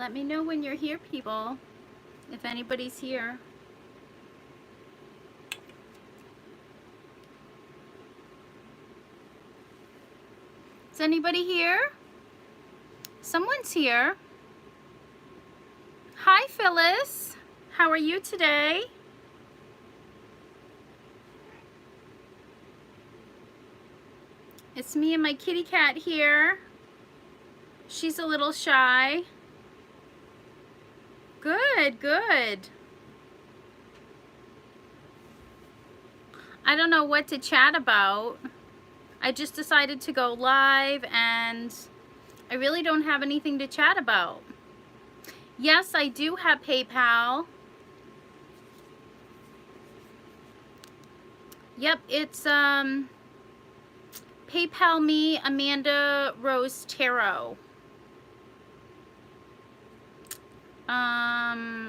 Let me know when you're here, people, if anybody's here. Is anybody here? Someone's here. Hi, Phyllis. How are you today? It's me and my kitty cat here. She's a little shy. Good, good. I don't know what to chat about. I just decided to go live and I really don't have anything to chat about. Yes, I do have PayPal. Yep, it's PayPal me, Amandarosetarot.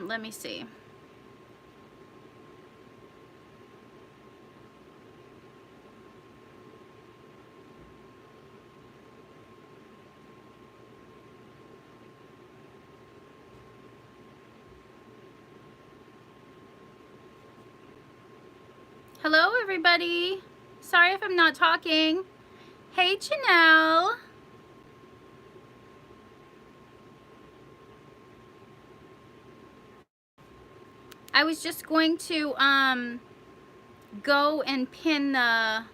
Let me see. Hello, everybody. Sorry if I'm not talking. Hey, Janelle. I was just going to go and pin the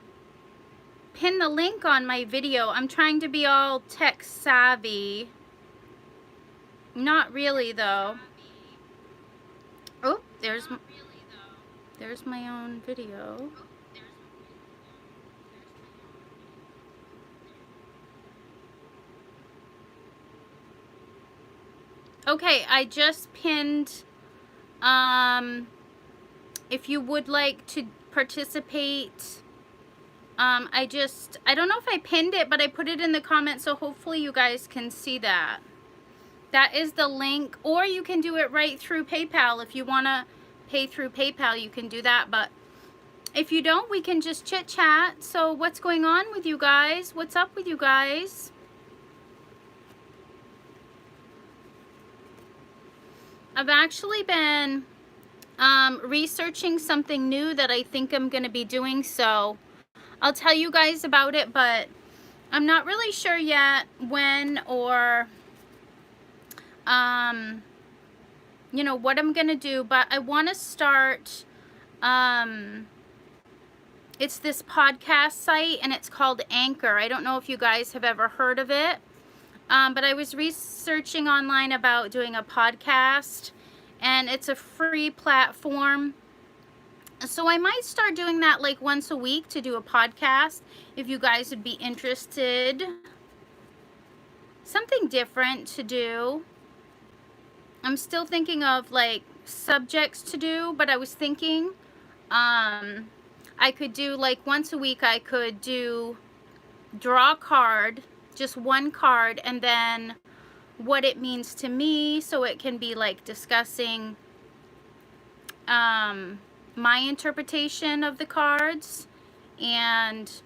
link on my video. I'm trying to be all tech savvy. Not really, though. Oh, there's my own video. Okay, I just pinned, if you would like to participate, I don't know if I pinned it, but I put it in the comments, so hopefully you guys can see that. That is the link, or you can do it right through PayPal. If you want to pay through PayPal, you can do that, but if you don't, we can just chit chat. So what's going on with you guys? What's up with you guys? I've actually been researching something new that I think I'm going to be doing, so I'll tell you guys about it, but I'm not really sure yet when or you know, what I'm going to do, but I want to start, it's this podcast site, and it's called Anchor. I don't know if you guys have ever heard of it, but I was researching online about doing a podcast, and it's a free platform. So I might start doing that like once a week to do a podcast, if you guys would be interested. Something different to do. I'm still thinking of like subjects to do, but I was thinking I could do like once a week, I could draw a card, just one card, and then what it means to me, so it can be like discussing my interpretation of the cards, and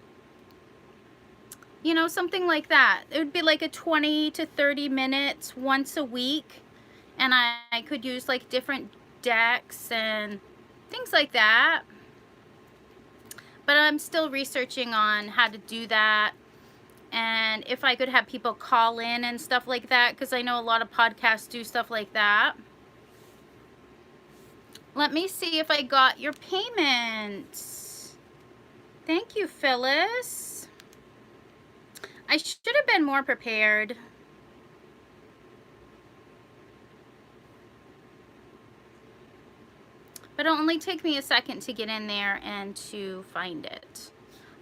you know, something like that. It would be like a 20 to 30 minutes once a week, and I could use like different decks and things like that. But I'm still researching on how to do that, and if I could have people call in and stuff like that, because I know a lot of podcasts do stuff like that. Let me see if I got your payments. Thank you, Phyllis. I should have been more prepared. But it'll only take me a second to get in there and to find it.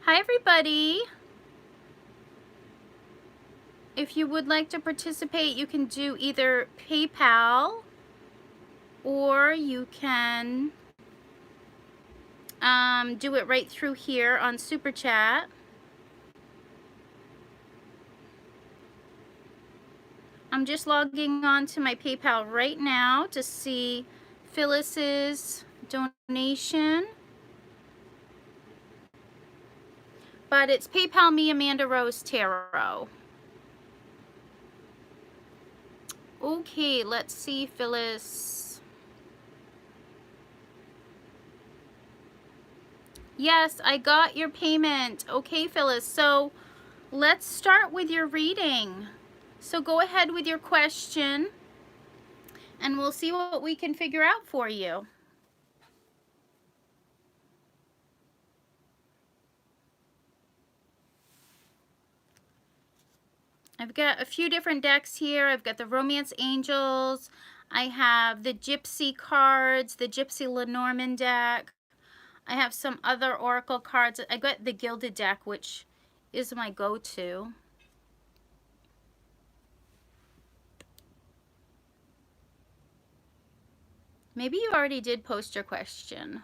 Hi, everybody. If you would like to participate, you can do either PayPal, or you can do it right through here on Super Chat. I'm just logging on to my PayPal right now to see Phyllis's donation. But it's PayPal me, Amandarosetarot. Okay, let's see, Phyllis. Yes, I got your payment. Okay, Phyllis. So let's start with your reading. So go ahead with your question and we'll see what we can figure out for you. I've got a few different decks here. I've got the Romance Angels. I have the Gypsy cards, the Gypsy Lenormand deck. I have some other Oracle cards. I got the Gilded deck, which is my go-to. Maybe you already did post your question.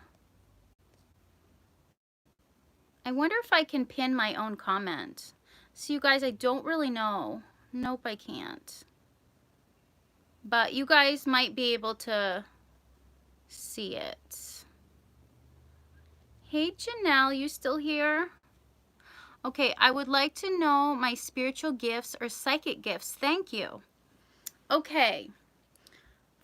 I wonder if I can pin my own comment. So you guys, I don't really know. Nope, I can't. But you guys might be able to see it. Hey Janelle, you still here? Okay, I would like to know my spiritual gifts or psychic gifts. Thank you. Okay,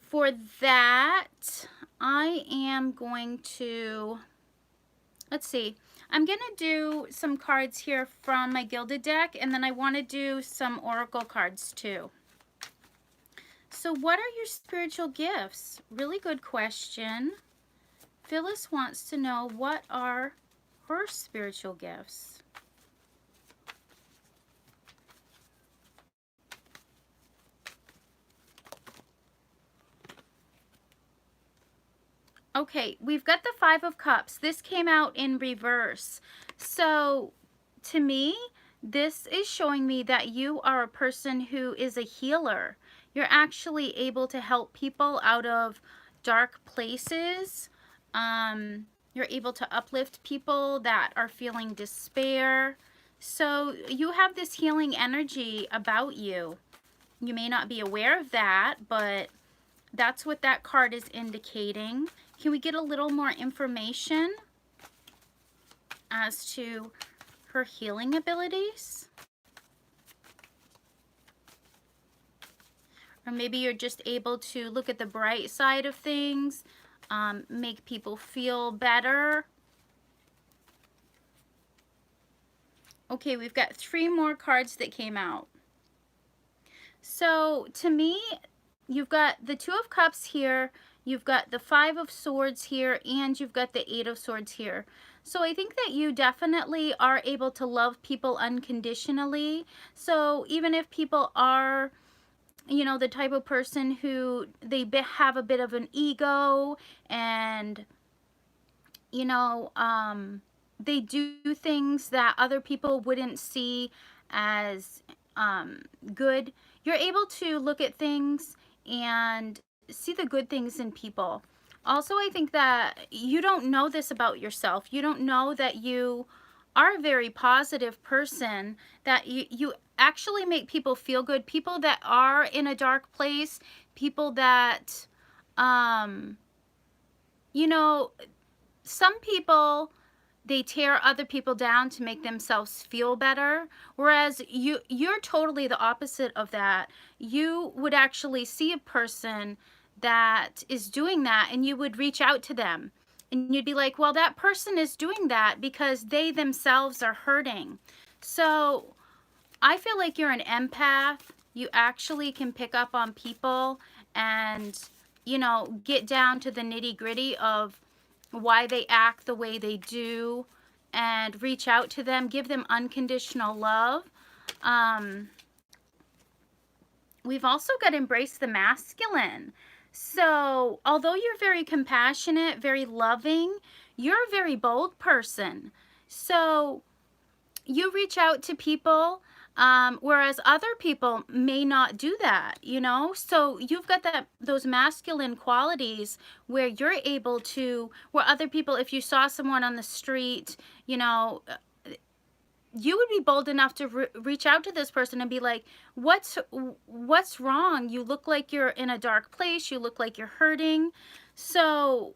for that, I am going to, let's see, I'm going to do some cards here from my Gilded deck, and then I want to do some Oracle cards too. So what are your spiritual gifts? Really good question. Phyllis wants to know what are her spiritual gifts. Okay, we've got the Five of Cups. This came out in reverse. So to me, this is showing me that you are a person who is a healer. You're actually able to help people out of dark places. You're able to uplift people that are feeling despair. So you have this healing energy about you. You may not be aware of that, but that's what that card is indicating. Can we get a little more information as to her healing abilities? Or maybe you're just able to look at the bright side of things, make people feel better. Okay, we've got 3 more cards that came out. So to me, you've got the Two of Cups here, you've got the Five of Swords here, and you've got the Eight of Swords here. So I think that you definitely are able to love people unconditionally. So even if people are, you know, the type of person who they have a bit of an ego and, you know, they do things that other people wouldn't see as good, you're able to look at things and see the good things in people. Also, I think that you don't know this about yourself. You don't know that you are a very positive person, that you actually make people feel good. People that are in a dark place, people that, you know, some people, they tear other people down to make themselves feel better, whereas you're totally the opposite of that. You would actually see a person that is doing that and you would reach out to them and you'd be like, well, that person is doing that because they themselves are hurting. So I feel like you're an empath. You actually can pick up on people and, you know, get down to the nitty-gritty of why they act the way they do and reach out to them, give them unconditional love. We've also got to embrace the masculine. So although you're very compassionate, very loving, you're a very bold person. So you reach out to people, whereas other people may not do that, you know? So you've got those masculine qualities where you're able to, where other people, if you saw someone on the street, you know, you would be bold enough to reach out to this person and be like, what's wrong? You look like you're in a dark place. You look like you're hurting. So,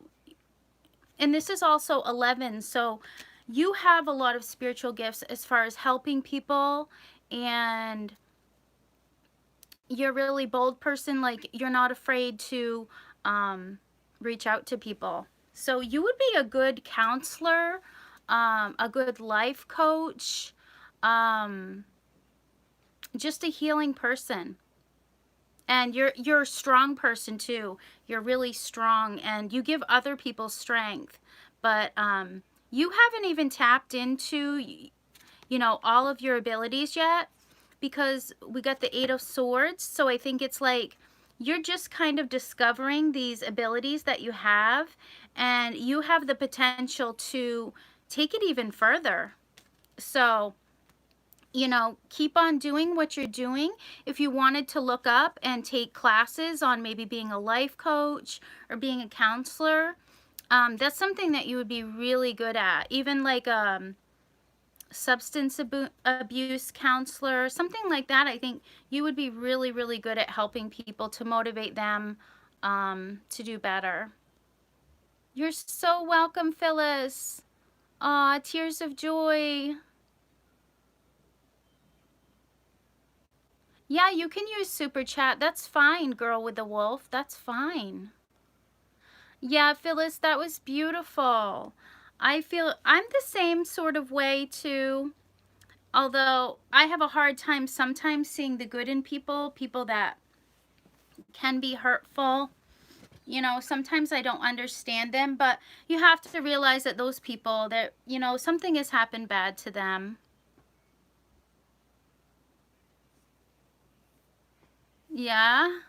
and this is also 11. So you have a lot of spiritual gifts as far as helping people and you're a really bold person. Like, you're not afraid to reach out to people. So you would be a good counselor, a good life coach, just a healing person. And you're a strong person too. You're really strong, and you give other people strength. But you haven't even tapped into, you know, all of your abilities yet, because we got the Eight of Swords. So I think it's like you're just kind of discovering these abilities that you have, and you have the potential to take it even further. So, you know, keep on doing what you're doing. If you wanted to look up and take classes on maybe being a life coach or being a counselor, that's something that you would be really good at. Even like substance abuse counselor, something like that. I think you would be really, really good at helping people, to motivate them to do better. You're so welcome, Phyllis. Aw, tears of joy. Yeah, you can use super chat. That's fine, girl with the wolf. That's fine. Yeah, Phyllis, that was beautiful. I feel I'm the same sort of way too. Although I have a hard time sometimes seeing the good in people, people that can be hurtful. You know, sometimes I don't understand them, but you have to realize that those people, that, you know, something has happened bad to them. Yeah.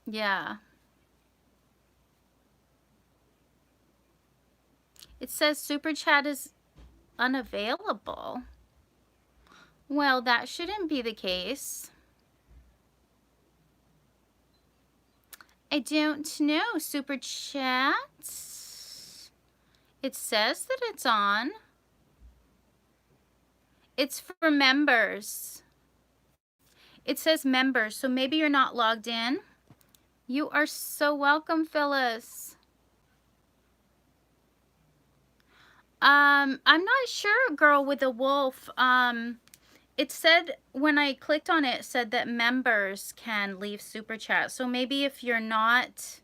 Yeah. It says super chat is unavailable. Well, that shouldn't be the case. I don't know. Super chat. It says that it's on. It's for members. It says members, so maybe you're not logged in. You are so welcome, Phyllis. I'm not sure, girl with the wolf. It said, when I clicked on it, it said that members can leave super chat. So maybe if you're not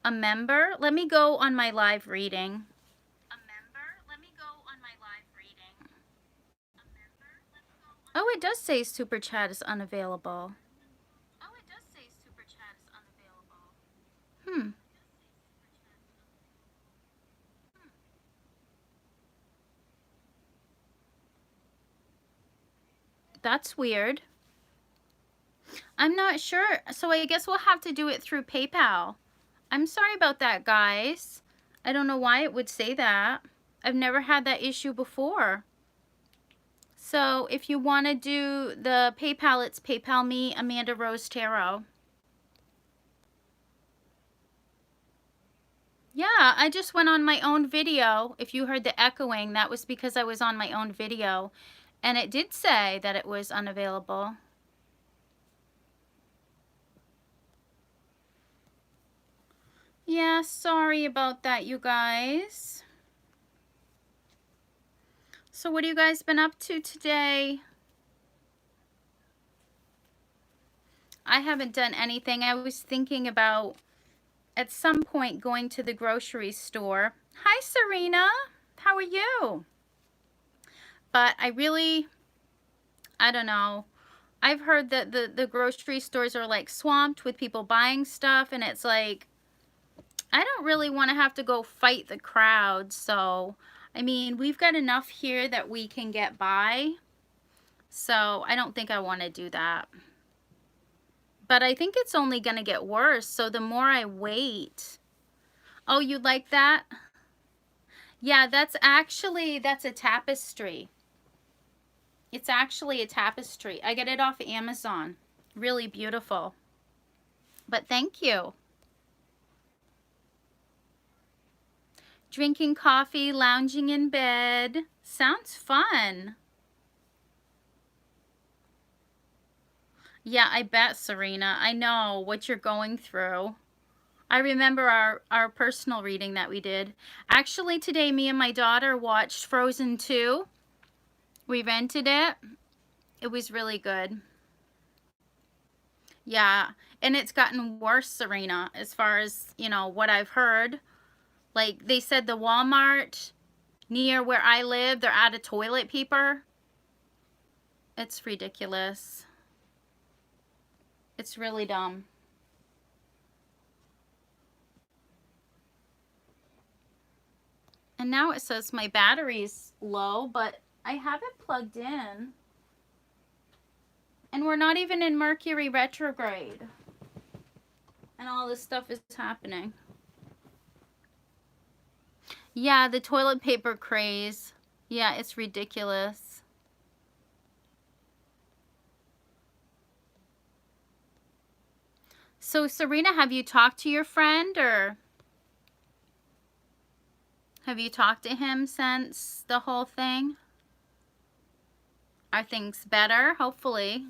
a member, let me go on my live reading. Oh, it does say super chat is unavailable. Hmm. That's weird. I'm not sure. So I guess we'll have to do it through PayPal. I'm sorry about that, guys. I don't know why it would say that. I've never had that issue before. So if you want to do the PayPal, it's PayPal me, Amandarosetarot. Yeah, I just went on my own video. If you heard the echoing, that was because I was on my own video. And it did say that it was unavailable. Yeah, sorry about that, you guys. So what have you guys been up to today? I haven't done anything. I was thinking about at some point going to the grocery store. Hi, Serena. How are you? But I don't know. I've heard that the grocery stores are like swamped with people buying stuff, and it's like, I don't really want to have to go fight the crowd. So, I mean, we've got enough here that we can get by. So I don't think I want to do that. But I think it's only going to get worse. So the more I wait. Oh, you like that? Yeah, that's a tapestry. It's actually a tapestry. I get it off Amazon. Really beautiful. But thank you. Drinking coffee, lounging in bed. Sounds fun. Yeah, I bet, Serena. I know what you're going through. I remember our personal reading that we did. Actually, today me and my daughter watched Frozen 2. We rented it. It was really good. Yeah, and it's gotten worse, Serena, as far as, you know, what I've heard. Like, they said the Walmart near where I live, they're out of toilet paper. It's ridiculous. It's really dumb. And now it says my battery's low, but I have it plugged in. And we're not even in Mercury retrograde. And all this stuff is happening. Yeah, the toilet paper craze. Yeah, it's ridiculous. So, Serena, have you talked to your friend, or have you talked to him since the whole thing? Are things better? Hopefully.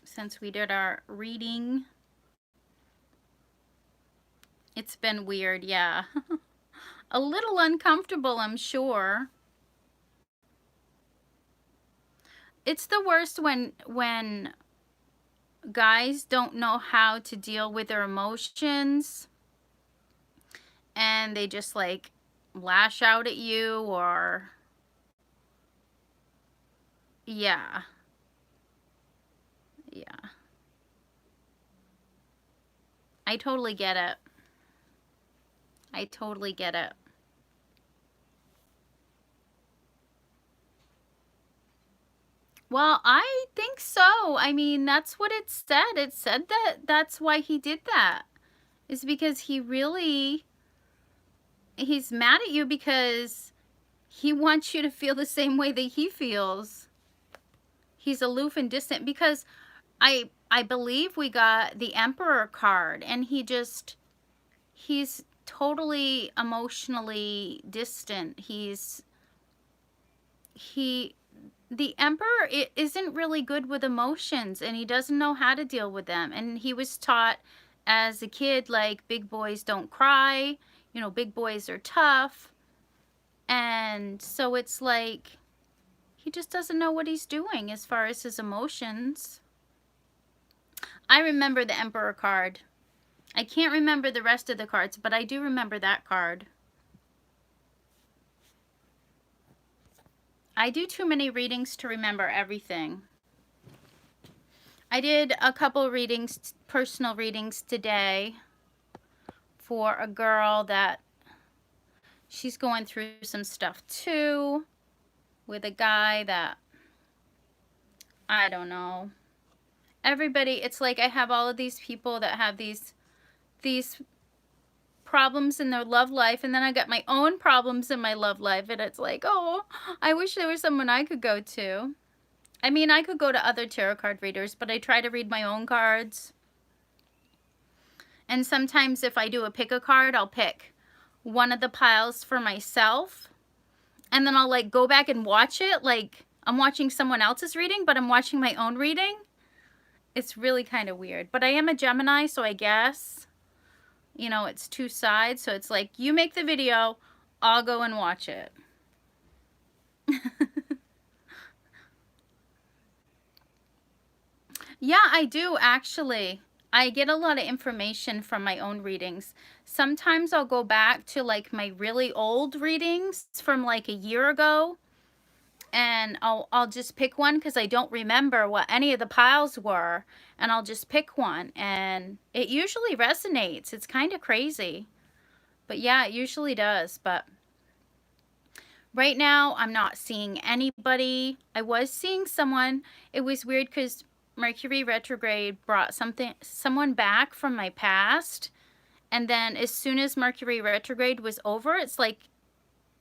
Since we did our reading. It's been weird, yeah. A little uncomfortable, I'm sure. It's the worst when guys don't know how to deal with their emotions and they just like lash out at you, or yeah. I totally get it. I totally get it. Well, I think so. I mean, that's what it said. It said that that's why he did that. Is because he's mad at you because he wants you to feel the same way that he feels. He's aloof and distant because I believe we got the Emperor card, and he's totally emotionally distant. The Emperor isn't really good with emotions, and he doesn't know how to deal with them. And he was taught as a kid, like, big boys don't cry, you know, big boys are tough. And so it's like he just doesn't know what he's doing as far as his emotions. I remember the Emperor card. I can't remember the rest of the cards, but I do remember that card. I do too many readings to remember everything. I did a couple readings, personal readings today for a girl that she's going through some stuff too, with a guy that, I don't know. Everybody, it's like I have all of these people that have these problems in their love life, and then I got my own problems in my love life, and it's like, oh, I wish there was someone I could go to. I mean, I could go to other tarot card readers, but I try to read my own cards. And sometimes if I do a pick a card, I'll pick one of the piles for myself, and then I'll like go back and watch it like I'm watching someone else's reading, but I'm watching my own reading. It's really kind of weird. But I am a Gemini, so I guess, you know, it's two sides. So it's like, you make the video, I'll go and watch it. Yeah, I do actually. I get a lot of information from my own readings. Sometimes I'll go back to like my really old readings from like a year ago, and I'll just pick one because I don't remember what any of the piles were, and I'll just pick one, and it usually resonates. It's kind of crazy, but yeah, it usually does. But right now I'm not seeing anybody. I was seeing someone. It was weird because Mercury retrograde brought someone back from my past, and then as soon as Mercury retrograde was over, it's like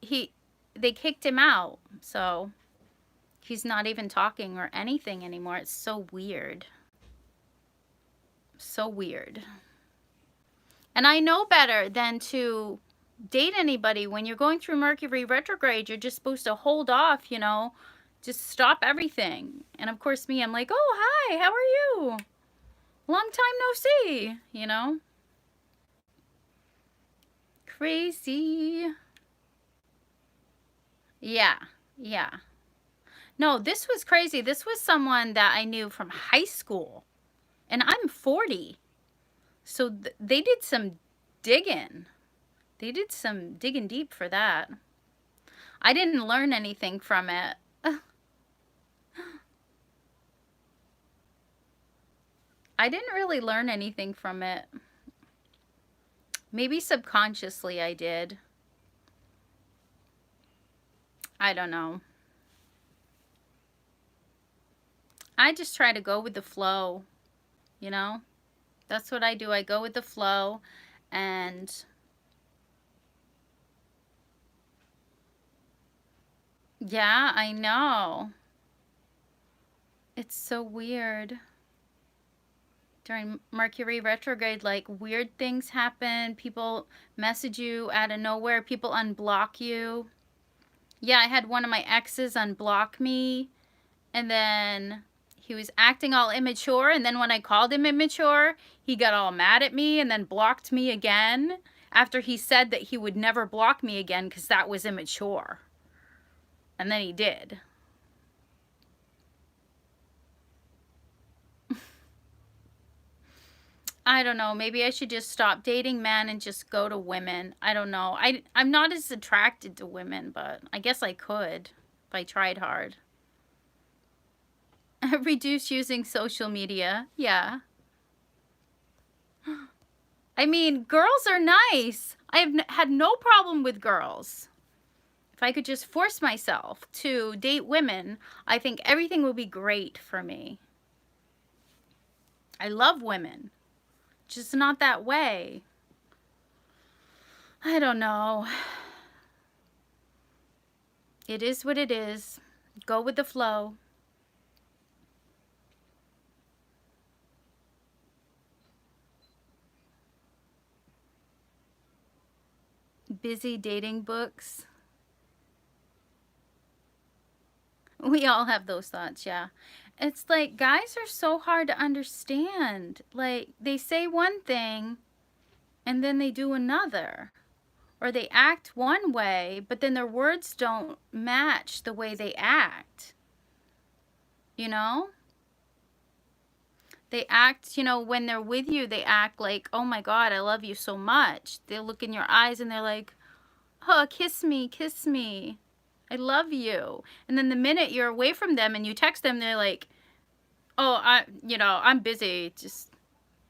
they kicked him out. So he's not even talking or anything anymore. It's so weird. So weird. And I know better than to date anybody. When you're going through Mercury retrograde, you're just supposed to hold off, you know, Just stop everything. And of course me, I'm like, oh, hi, how are you? Long time no see, you know? Crazy. Yeah, yeah. No, this was crazy. This was someone that I knew from high school. And I'm 40. So they did some digging. They did some digging deep for that. I didn't learn anything from it. I didn't really learn anything from it. Maybe subconsciously I did. I don't know. I just try to go with the flow, you know? That's what I do. I go with the flow, and yeah, I know. It's so weird. During Mercury retrograde, like weird things happen. People message you out of nowhere. People unblock you. Yeah, I had one of my exes unblock me, and then he was acting all immature, and then when I called him immature, he got all mad at me and then blocked me again after he said that he would never block me again because that was immature. And then he did. I don't know. Maybe I should just stop dating men and just go to women. I don't know. I'm not as attracted to women, but I guess I could if I tried hard. Reduce using social media. Yeah. I mean, girls are nice. I've had no problem with girls. If I could just force myself to date women, I think everything would be great for me. I love women. Just not that way. I don't know. It is what it is. Go with the flow. Busy dating books. We all have those thoughts, yeah. It's like guys are so hard to understand. Like they say one thing and then they do another. Or they act one way, but then their words don't match the way they act. You know? They act, you know, when they're with you, they act like, oh my God, I love you so much. They look in your eyes and they're like, oh, kiss me, kiss me. I love you. And then the minute you're away from them and you text them, they're like, oh, I'm busy. Just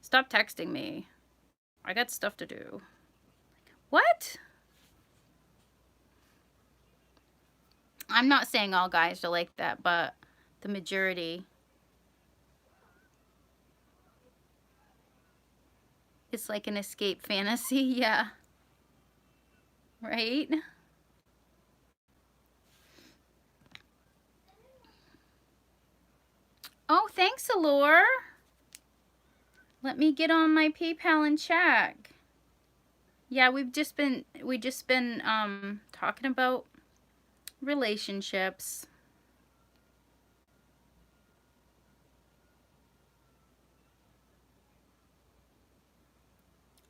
stop texting me. I got stuff to do. What? I'm not saying all guys are like that, but the majority. It's like an escape fantasy, yeah. Right? Oh, thanks, Allure. Let me get on my PayPal and check. Yeah, we just been talking about relationships.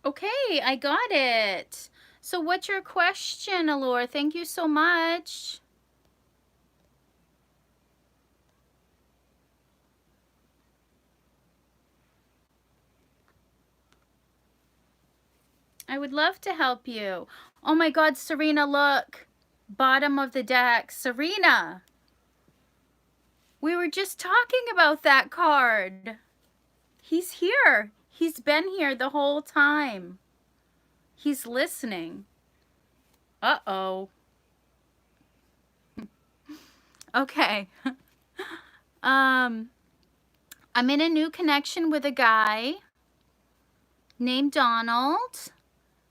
Okay, I got it. So what's your question, Allure? Thank you so much. I would love to help you. Oh my God, Serena, look. Bottom of the deck. Serena. We were just talking about that card. He's here. He's been here the whole time. He's listening. Uh-oh. Okay. I'm in a new connection with a guy named Donald.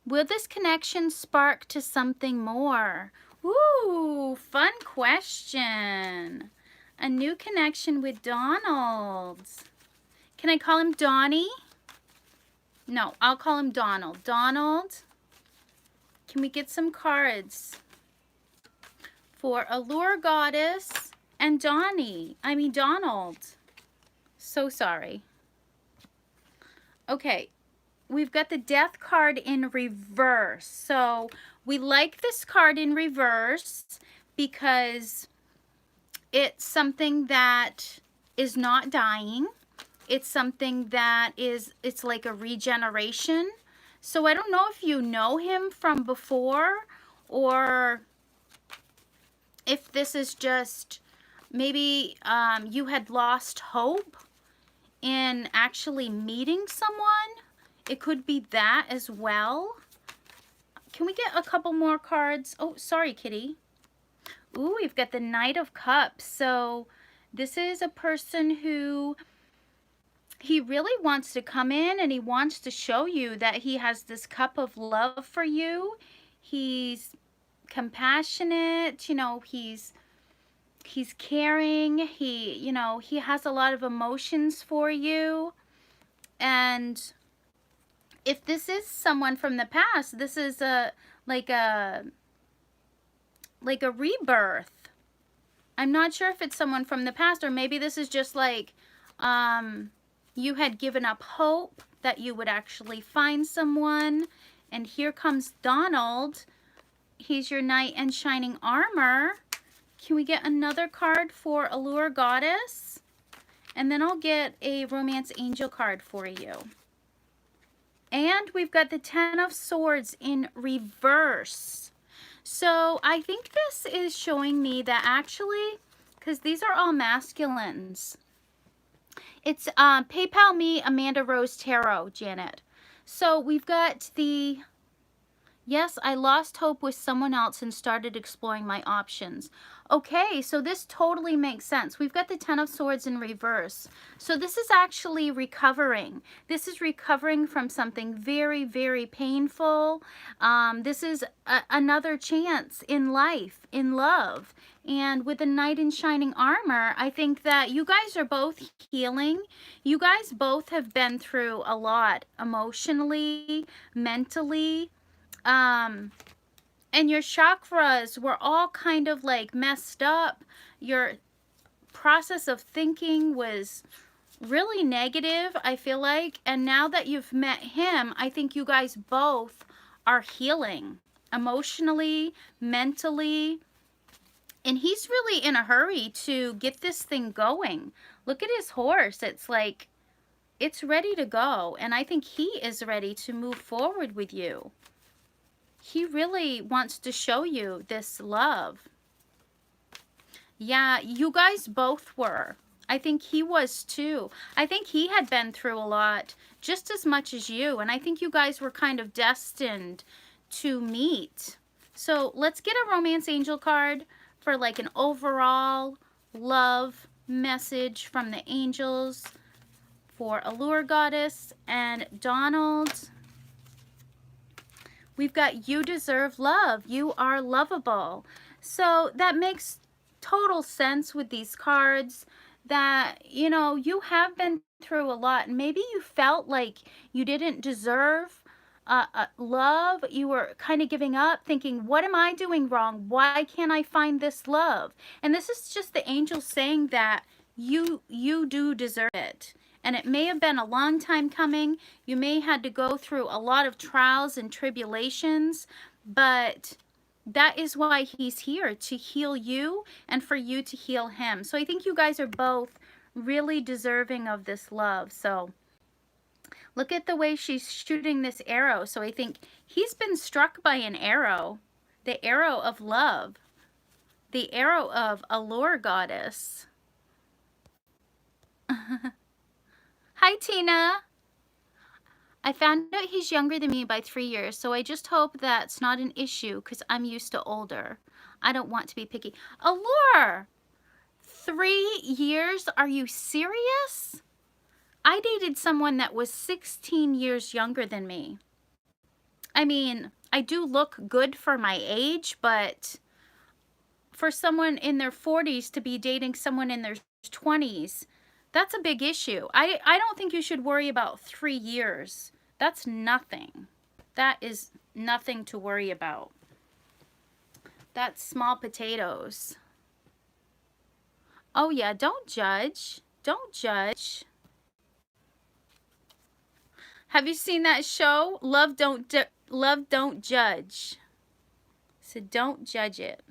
Will this connection spark to something more? Ooh, fun question. A new connection with Donald. Can I call him Donnie? No, I'll call him Donald. Donald, can we get some cards for Allure Goddess and Donald. So sorry. Okay, we've got the Death card in reverse. So we like this card in reverse because it's something that is not dying. It's something that it's like a regeneration. So I don't know if you know him from before, or if this is just maybe you had lost hope in actually meeting someone. It could be that as well. Can we get a couple more cards? Oh, sorry, kitty. Ooh, we've got the Knight of Cups. So this is a person who, he really wants to come in and he wants to show you that he has this cup of love for you. He's compassionate, you know, he's caring, he has a lot of emotions for you. And if this is someone from the past, this is like a rebirth. I'm not sure if it's someone from the past, or maybe this is just like you had given up hope that you would actually find someone. And here comes Donald. He's your knight in shining armor. Can we get another card for Allure Goddess? And then I'll get a Romance Angel card for you. And we've got the Ten of Swords in reverse. So I think this is showing me that actually, because these are all masculines, it's PayPal me Amandarosetarot, Janet. So we've got the, yes, I lost hope with someone else and started exploring my options. Okay, so this totally makes sense. We've got the Ten of Swords in reverse. So this is actually recovering. This is recovering from something very, very painful. This is another chance in life, in love. And with the Knight in Shining Armor, I think that you guys are both healing. You guys both have been through a lot emotionally, mentally. And your chakras were all kind of like messed up. Your process of thinking was really negative, I feel like. And now that you've met him, I think you guys both are healing emotionally, mentally. And he's really in a hurry to get this thing going. Look at his horse. It's like, it's ready to go. And I think he is ready to move forward with you. He really wants to show you this love. Yeah, you guys both were. I think he was too. I think he had been through a lot just as much as you. And I think you guys were kind of destined to meet. So let's get a Romance Angel card for like an overall love message from the angels for Allure Goddess and Donald. We've got you deserve love. You are lovable. So that makes total sense with these cards that, you know, you have been through a lot. And maybe you felt like you didn't deserve love. You were kind of giving up, thinking, what am I doing wrong? Why can't I find this love? And this is just the angels saying that you do deserve it. And it may have been a long time coming. You may have had to go through a lot of trials and tribulations, but that is why he's here, to heal you and for you to heal him. So I think you guys are both really deserving of this love. So look at the way she's shooting this arrow. So I think he's been struck by an arrow, the arrow of love, the arrow of Allure Goddess. Hi, Tina. I found out he's younger than me by 3 years, so I just hope that's not an issue because I'm used to older. I don't want to be picky. Allure! 3 years? Are you serious? I dated someone that was 16 years younger than me. I mean, I do look good for my age, but for someone in their 40s to be dating someone in their 20s, that's a big issue. I don't think you should worry about 3 years. That's nothing. That is nothing to worry about. That's small potatoes. Oh yeah, don't judge. Don't judge. Have you seen that show? Love don't judge. So don't judge it.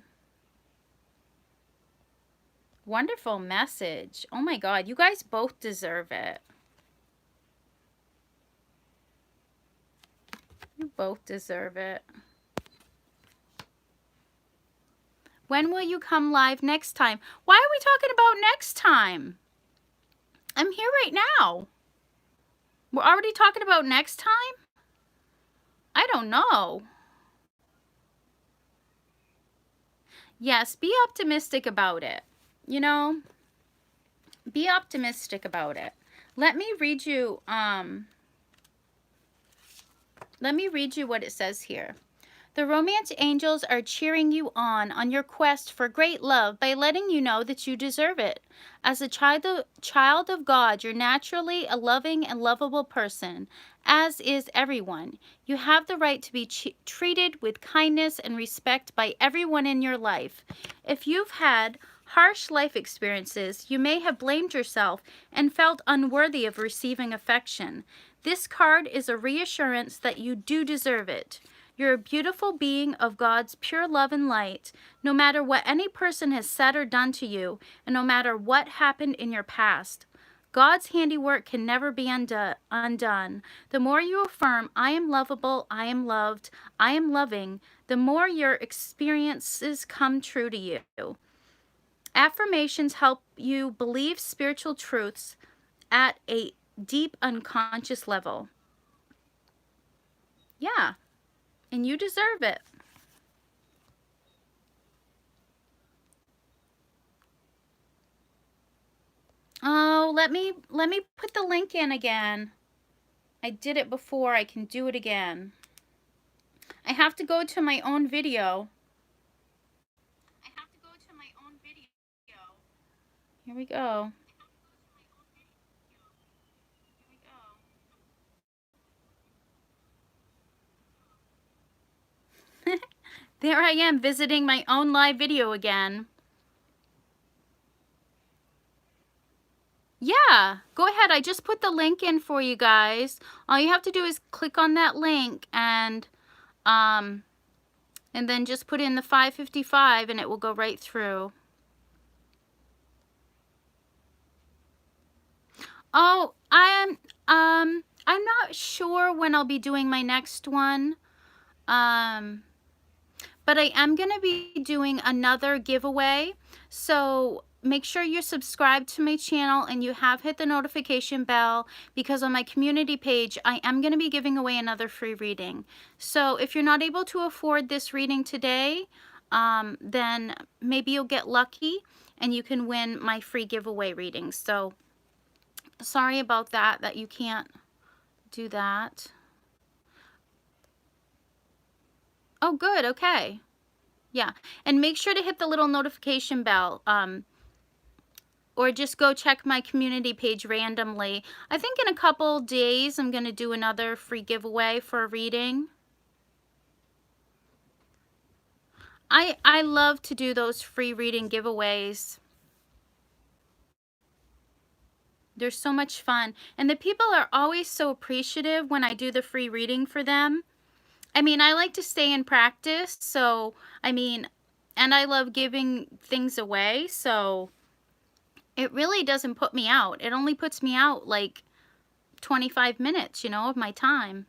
Wonderful message. Oh my God, you guys both deserve it. You both deserve it. When will you come live next time? Why are we talking about next time? I'm here right now. We're already talking about next time? I don't know. Yes, be optimistic about it. You know, be optimistic about it. Let me read you what it says here. The romance angels are cheering you on your quest for great love by letting you know that you deserve it. As a child of God, you're naturally a loving and lovable person, as is everyone. You have the right to be treated with kindness and respect by everyone in your life. If you've had harsh life experiences, you may have blamed yourself and felt unworthy of receiving affection. This card is a reassurance that you do deserve it. You're a beautiful being of God's pure love and light, no matter what any person has said or done to you, and no matter what happened in your past. God's handiwork can never be undone. The more you affirm, I am lovable, I am loved, I am loving, the more your experiences come true to you. Affirmations help you believe spiritual truths at a deep unconscious level. Yeah. And you deserve it. Oh, let me put the link in again. I did it before. I can do it again. I have to go to my own video. Here we go. There I am visiting my own live video again. Yeah, go ahead. I just put the link in for you guys. All you have to do is click on that link and then just put in the 555 and it will go right through. Oh, I'm not sure when I'll be doing my next one. But I am going to be doing another giveaway. So make sure you're subscribed to my channel and you have hit the notification bell, because on my community page, I am going to be giving away another free reading. So if you're not able to afford this reading today, then maybe you'll get lucky and you can win my free giveaway reading. So sorry about that you can't do that. Oh, good. Okay. Yeah. And make sure to hit the little notification bell. Or just go check my community page randomly. I think in a couple days I'm going to do another free giveaway for a reading. I love to do those free reading giveaways. They're so much fun. And the people are always so appreciative when I do the free reading for them. I mean, I like to stay in practice, so, I mean, and I love giving things away, so it really doesn't put me out. It only puts me out like 25 minutes, you know, of my time.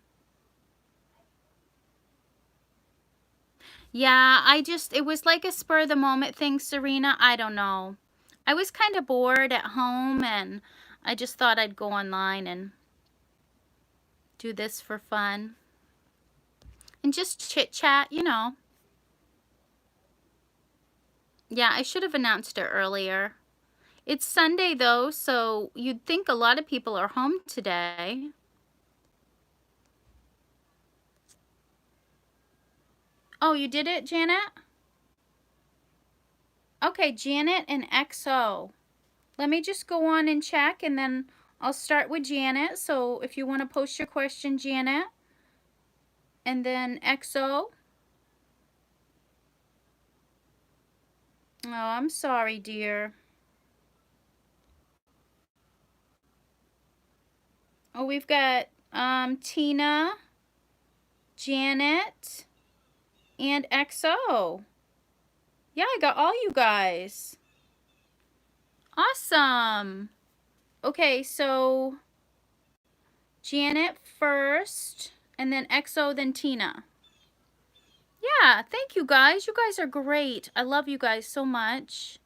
Yeah, it was like a spur of the moment thing, Serena. I don't know. I was kind of bored at home and I just thought I'd go online and do this for fun. And just chit chat, you know. Yeah, I should have announced it earlier. It's Sunday though, so you'd think a lot of people are home today. Oh, you did it, Janet? Okay, Janet and XO. Let me just go on and check, and then I'll start with Janet. So if you want to post your question, Janet, and then XO. Oh, I'm sorry, dear. Oh, we've got Tina, Janet, and XO. Yeah, I got all you guys. Awesome. Okay, so Janet first, and then XO, then Tina. Yeah, thank you guys. You guys are great. I love you guys so much.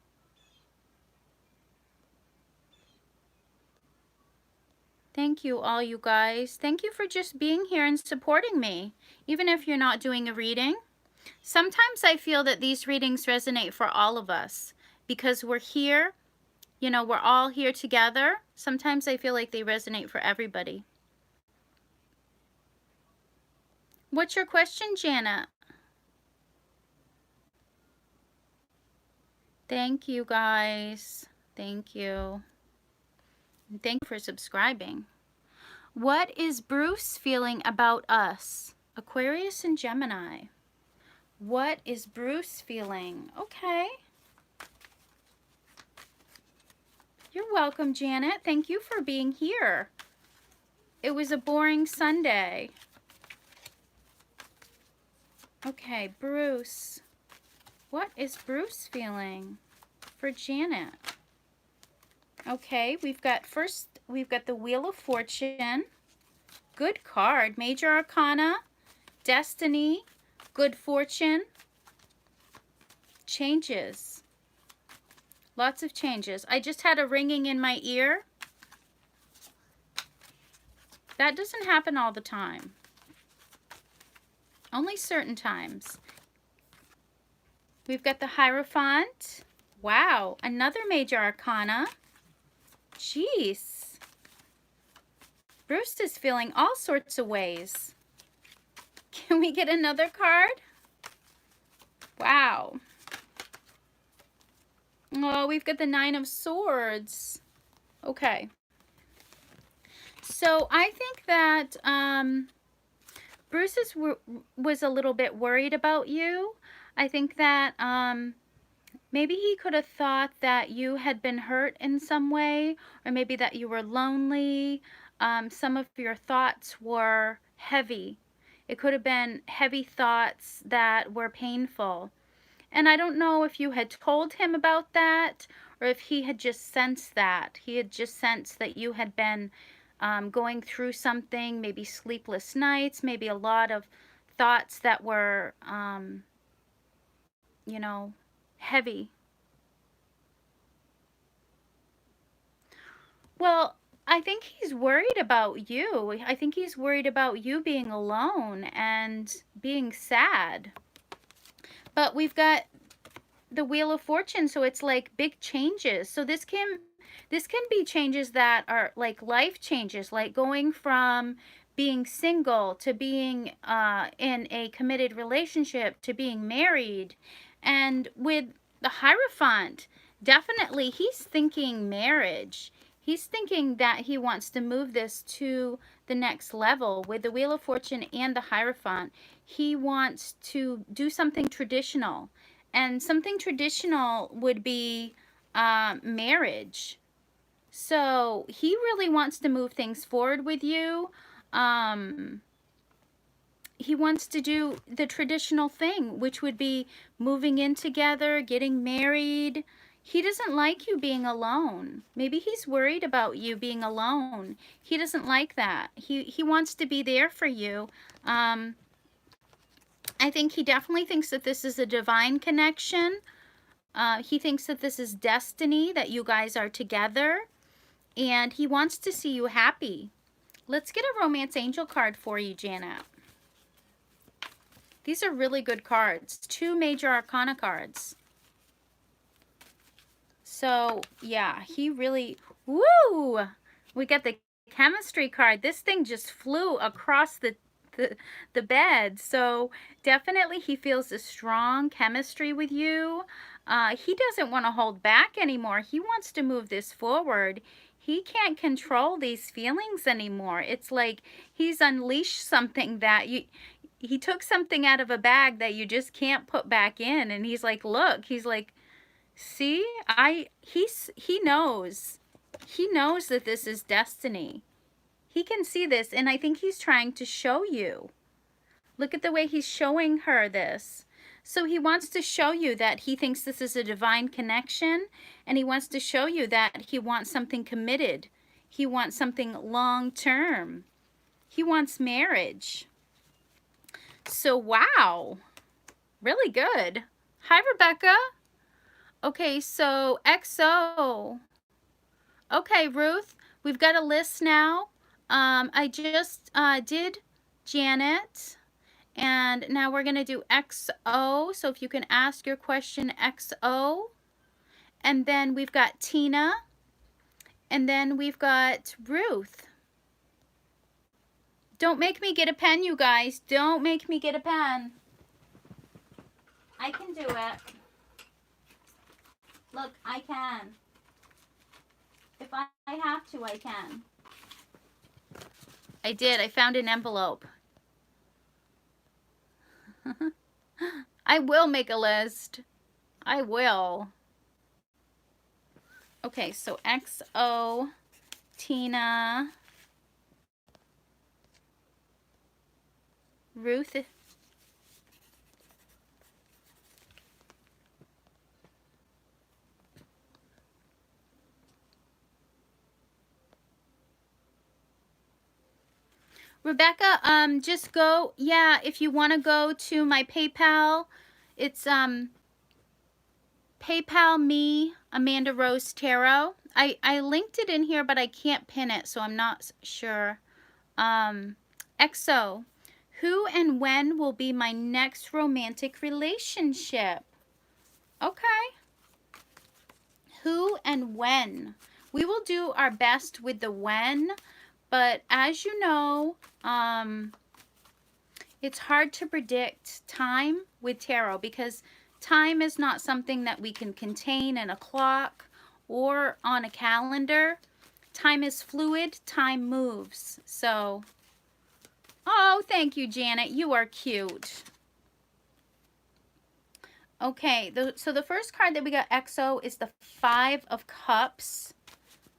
Thank you, all you guys. Thank you for just being here and supporting me, even if you're not doing a reading. Sometimes I feel that these readings resonate for all of us because we're here, you know, we're all here together. Sometimes I feel like they resonate for everybody. What's your question, Janet? Thank you, guys. Thank you. And thank you for subscribing. What is Bruce feeling about us? Aquarius and Gemini. What is Bruce feeling? Okay. You're welcome, Janet. Thank you for being here. It was a boring Sunday. Okay, Bruce. What is Bruce feeling for Janet? Okay, we've got the Wheel of Fortune. Good card. Major Arcana, Destiny, Good Fortune, changes. Lots of changes. I just had a ringing in my ear. That doesn't happen all the time. Only certain times. We've got the Hierophant. Wow, another Major Arcana. Jeez. Bruce is feeling all sorts of ways. Can we get another card? Wow. Oh, we've got the Nine of Swords. Okay. So I think that Bruce was a little bit worried about you. I think that maybe he could have thought that you had been hurt in some way, or maybe that you were lonely. Some of your thoughts were heavy. It could have been heavy thoughts that were painful. And I don't know if you had told him about that or if he had just sensed that. He had just sensed that you had been going through something, maybe sleepless nights, maybe a lot of thoughts that were, you know, heavy. Well, I think he's worried about you. I think he's worried about you being alone and being sad. But we've got the Wheel of Fortune, so it's like big changes. So this can be changes that are like life changes, like going from being single to being in a committed relationship to being married. And with the Hierophant, definitely he's thinking marriage. He's thinking that he wants to move this to the next level. With the Wheel of Fortune and the Hierophant, he wants to do something traditional. And something traditional would be marriage. So he really wants to move things forward with you. He wants to do the traditional thing, which would be moving in together, getting married. He doesn't like you being alone. Maybe he's worried about you being alone. He doesn't like that. He wants to be there for you. I think he definitely thinks that this is a divine connection. He thinks that this is destiny, that you guys are together. And he wants to see you happy. Let's get a Romance Angel card for you, Janet. These are really good cards. 2 Major Arcana cards. So, yeah, he really... Woo! We got the chemistry card. This thing just flew across the bed. So, definitely he feels a strong chemistry with you. He doesn't want to hold back anymore. He wants to move this forward. He can't control these feelings anymore. It's like he's unleashed something that he took something out of a bag that you just can't put back in, and he's like, look, he's like, see, he knows that this is destiny. He can see this, and I think he's trying to show you. Look at the way he's showing her this. So he wants to show you that he thinks this is a divine connection, and he wants to show you that he wants something committed. He wants something long-term. He wants marriage. So, wow. Really good. Hi, Rebecca. Okay, so XO. Okay, Ruth, we've got a list now. I just did Janet. And now we're going to do XO. So if you can ask your question XO. And then we've got Tina. And then we've got Ruth. Don't make me get a pen, you guys. Don't make me get a pen. I can do it. Look, I can. If I have to, I can. I did. I found an envelope. I will make a list. I will. Okay, so XO, Tina, Ruth. Rebecca, just go, yeah, if you want to go to my PayPal, it's PayPal me, Amandarosetarot. I linked it in here, but I can't pin it, so I'm not sure. XO, who and when will be my next romantic relationship? Okay. Who and when? We will do our best with the when, but as you know, it's hard to predict time with tarot because time is not something that we can contain in a clock or on a calendar. Time is fluid, time moves. So, oh, thank you, Janet. You are cute. Okay, so the first card that we got, XO, is the Five of Cups.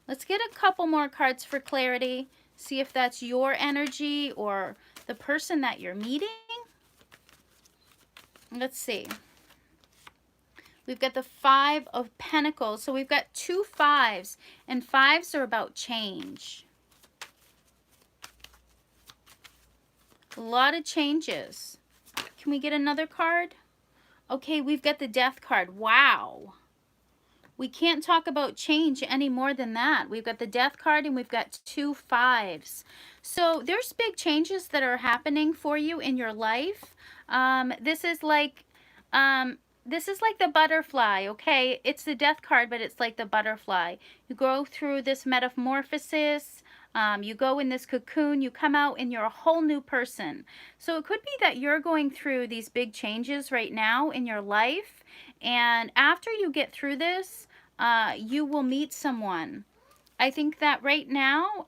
Let's get a couple more cards for clarity. See if that's your energy or the person that you're meeting. Let's see. We've got the Five of Pentacles. So we've got two fives, and fives are about change. A lot of changes. Can we get another card? Okay, we've got the Death card. Wow. We can't talk about change any more than that. We've got the Death card and we've got two fives. So there's big changes that are happening for you in your life. This is like the butterfly, okay? It's the Death card, but it's like the butterfly. You go through this metamorphosis. You go in this cocoon, you come out and you're a whole new person. So it could be that you're going through these big changes right now in your life. And after you get through this, you will meet someone. I think that right now,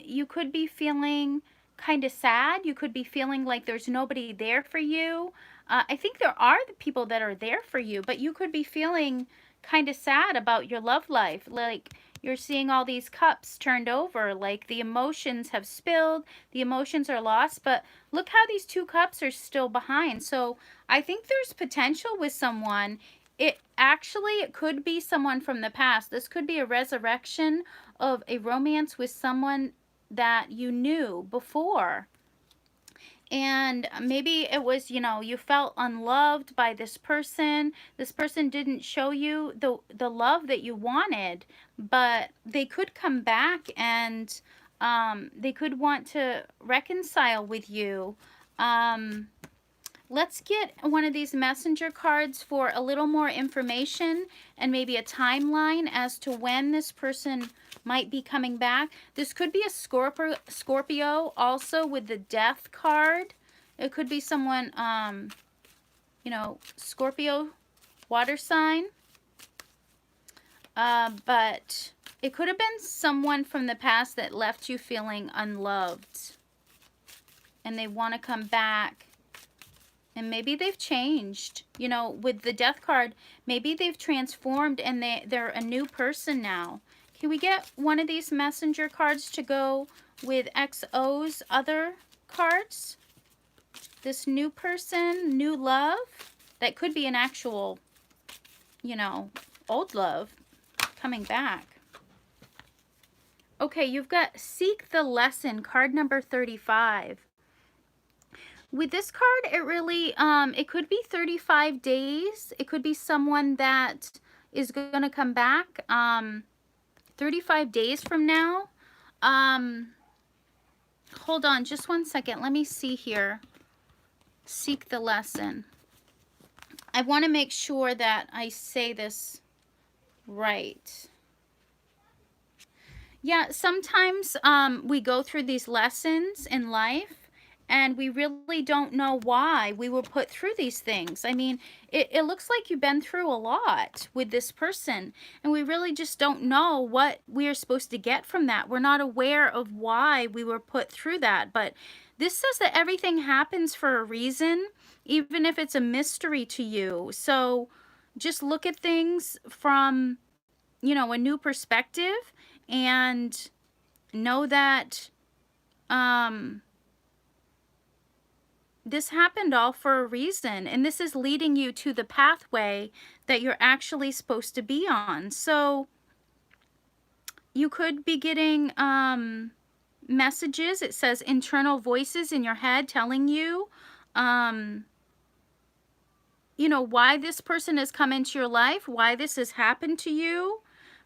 you could be feeling kind of sad. You could be feeling like there's nobody there for you. I think there are the people that are there for you, but you could be feeling kind of sad about your love life. Like you're seeing all these cups turned over, like the emotions have spilled, the emotions are lost, but look how these two cups are still behind. So I think there's potential with someone. It could be someone from the past. This could be a resurrection of a romance with someone that you knew before. And maybe it was, you know, you felt unloved by this person. This person didn't show you the love that you wanted, but they could come back and they could want to reconcile with you. Let's get one of these messenger cards for a little more information and maybe a timeline as to when this person might be coming back. This could be a Scorpio also with the Death card. It could be someone, you know, Scorpio water sign. But it could have been someone from the past that left you feeling unloved. And they want to come back. And maybe they've changed, you know, with the Death card, maybe they've transformed and they're a new person now. Can we get one of these messenger cards to go with XO's other cards? This new person, new love. That could be an actual, you know, old love coming back. Okay, you've got Seek the Lesson, card number 35. With this card, it really, it could be 35 days. It could be someone that is going to come back 35 days from now. Hold on just one second. Let me see here. Seek the Lesson. I want to make sure that I say this right. Yeah, sometimes we go through these lessons in life and we really don't know why we were put through these things. I mean, it looks like you've been through a lot with this person, and we really just don't know what we are supposed to get from that. We're not aware of why we were put through that. But this says that everything happens for a reason, even if it's a mystery to you. So just look at things from, you know, a new perspective, and know that this happened all for a reason, and this is leading you to the pathway that you're actually supposed to be on. So you could be getting messages. It says internal voices in your head telling you, you know, why this person has come into your life, why this has happened to you.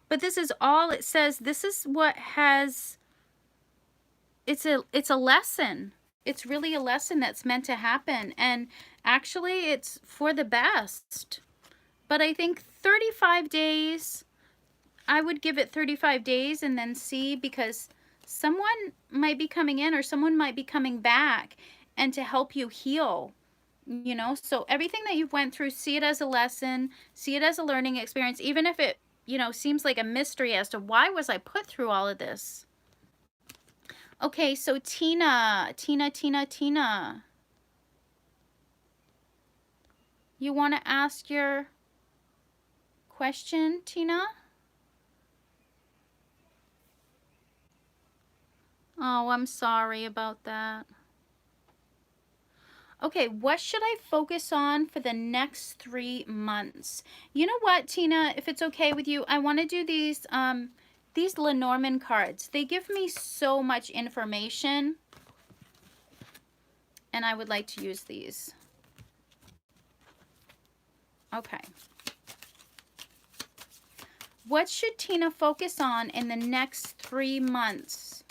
But this is all it says. This is what has, it's a lesson. It's really a lesson that's meant to happen. And actually, it's for the best. But I think 35 days, I would give it 35 days and then see, because someone might be coming in or someone might be coming back and to help you heal, you know. So everything that you've went through, see it as a lesson, see it as a learning experience, even if it, you know, seems like a mystery as to why was I put through all of this. Okay, so Tina. You want to ask your question, Tina? Oh, I'm sorry about that. Okay, what should I focus on for the next 3 months? You know what, Tina, if it's okay with you, I want to do these Lenormand cards. They give me so much information, and I would like to use these. Okay. What should Tina focus on in the next 3 months?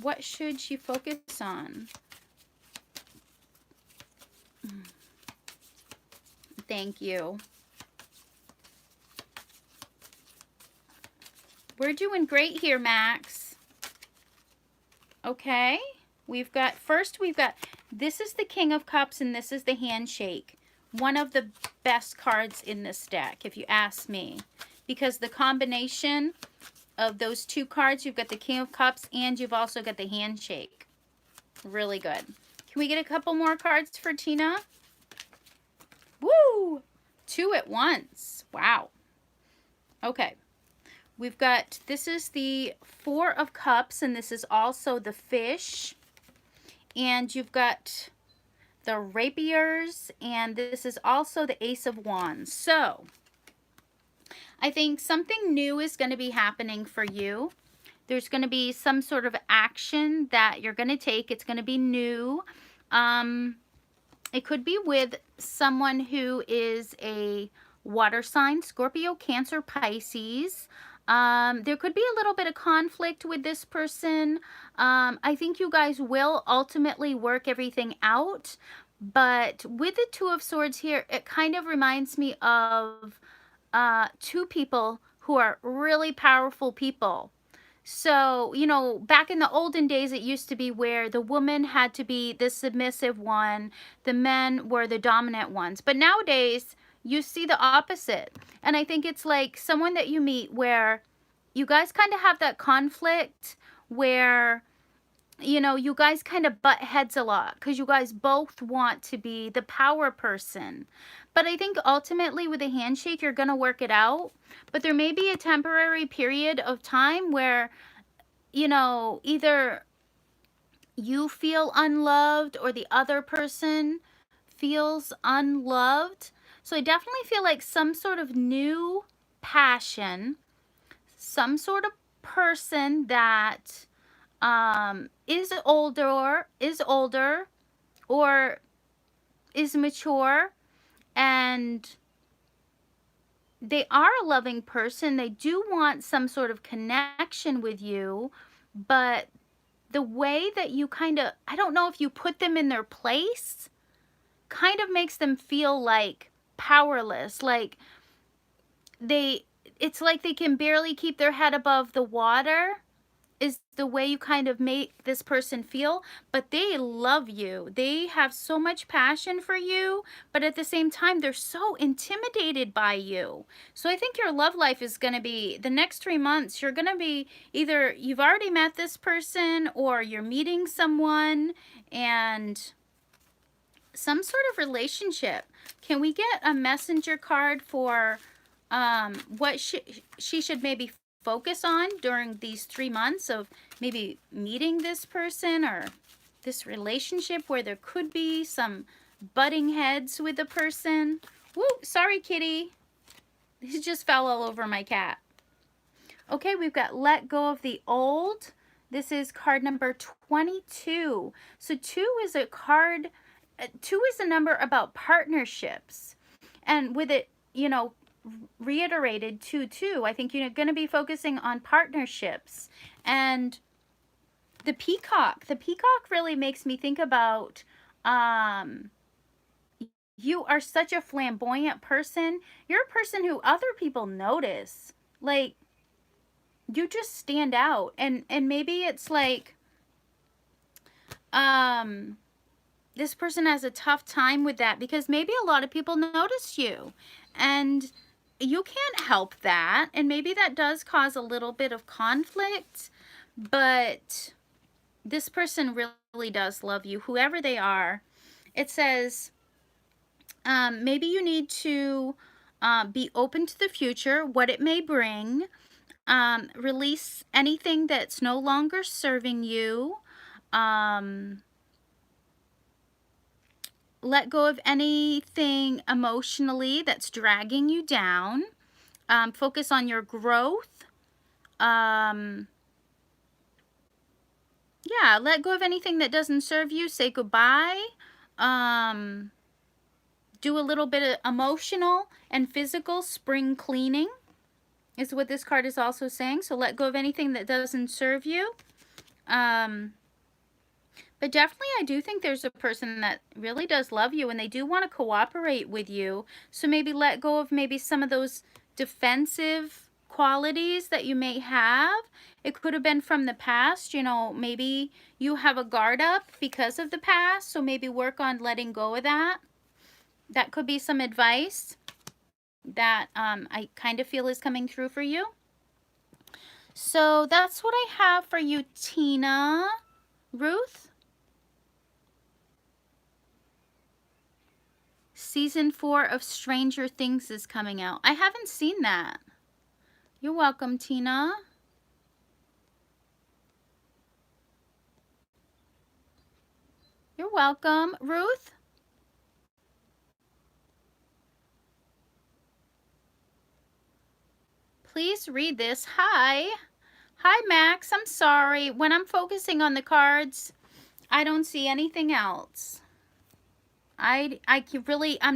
What should she focus on? Thank you. We're doing great here, Max. Okay. We've got, this is the King of Cups and this is the Handshake. One of the best cards in this deck, if you ask me. Because the combination of those two cards, you've got the King of Cups and you've also got the Handshake. Really good. Can we get a couple more cards for Tina? Woo! 2 at once. Wow. Okay. We've got, this is the 4 of Cups, and this is also the Fish. And you've got the Rapiers, and this is also the Ace of Wands. So, I think something new is going to be happening for you. There's going to be some sort of action that you're going to take. It's going to be new. It could be with someone who is a water sign, Scorpio, Cancer, Pisces. There could be a little bit of conflict with this person. I think you guys will ultimately work everything out. But with the 2 of Swords here, it kind of reminds me of 2 people who are really powerful people. So, you know, back in the olden days, it used to be where the woman had to be the submissive one, the men were the dominant ones. But nowadays, you see the opposite. And I think it's like someone that you meet where you guys kind of have that conflict where you know, you guys kind of butt heads a lot because you guys both want to be the power person. But I think ultimately with a handshake, you're going to work it out. But there may be a temporary period of time where, you know, either you feel unloved or the other person feels unloved. So I definitely feel like some sort of new passion, some sort of person that is older or is mature, and they are a loving person. They do want some sort of connection with you, but the way that you kind of, I don't know if you put them in their place, kind of makes them feel like powerless. Like it's like they can barely keep their head above the water, is the way you kind of make this person feel. But they love you. They have so much passion for you, but at the same time, they're so intimidated by you. So I think your love life is going to be, the next 3 months, you're going to be either you've already met this person or you're meeting someone, and some sort of relationship. Can we get a messenger card for what she should maybe focus on during these 3 months of maybe meeting this person or this relationship where there could be some butting heads with the person? Woo, sorry, kitty. He just fell all over my cat. Okay, we've got let go of the old. This is card number 22. So 2 is a card, 2 is a number about partnerships. And with it, you know, reiterated 2-2, I think you're going to be focusing on partnerships. And the peacock really makes me think about, you are such a flamboyant person. You're a person who other people notice. Like, you just stand out. And maybe it's like, this person has a tough time with that because maybe a lot of people notice you and you can't help that. And maybe that does cause a little bit of conflict, but this person really does love you, whoever they are. It says, maybe you need to be open to the future, what it may bring. Release anything that's no longer serving you. Let go of anything emotionally that's dragging you down. Focus on your growth. Yeah, let go of anything that doesn't serve you. Say goodbye. Do a little bit of emotional and physical spring cleaning is what this card is also saying. So let go of anything that doesn't serve you. But definitely I do think there's a person that really does love you and they do want to cooperate with you. So maybe let go of maybe some of those defensive qualities that you may have. It could have been from the past, you know, maybe you have a guard up because of the past. So maybe work on letting go of that. That could be some advice that I kind of feel is coming through for you. So that's what I have for you, Tina. Ruth? Season 4 of Stranger Things is coming out. I haven't seen that. You're welcome, Tina. You're welcome. Ruth? Please read this. Hi. Hi, Max. I'm sorry. When I'm focusing on the cards, I don't see anything else. I'm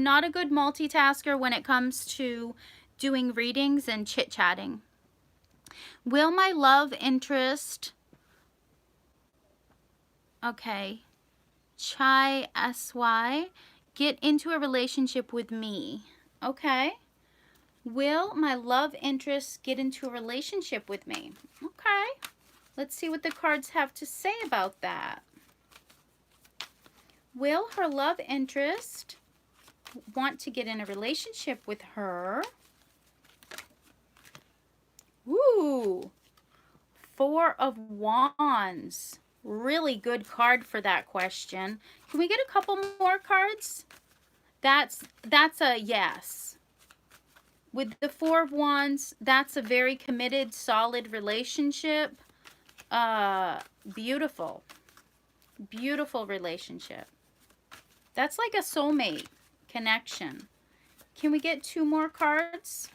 not a good multitasker when it comes to doing readings and chit-chatting. Will my love interest, okay, Chai S.Y., get into a relationship with me? Okay. Will my love interest get into a relationship with me? Okay. Let's see what the cards have to say about that. Will her love interest want to get in a relationship with her? Ooh, 4 of Wands. really good card for that question. Can we get a couple more cards? That's a yes. With the Four of Wands, that's a very committed, solid relationship. Beautiful. Beautiful relationship. That's like a soulmate connection. Can we get two more cards?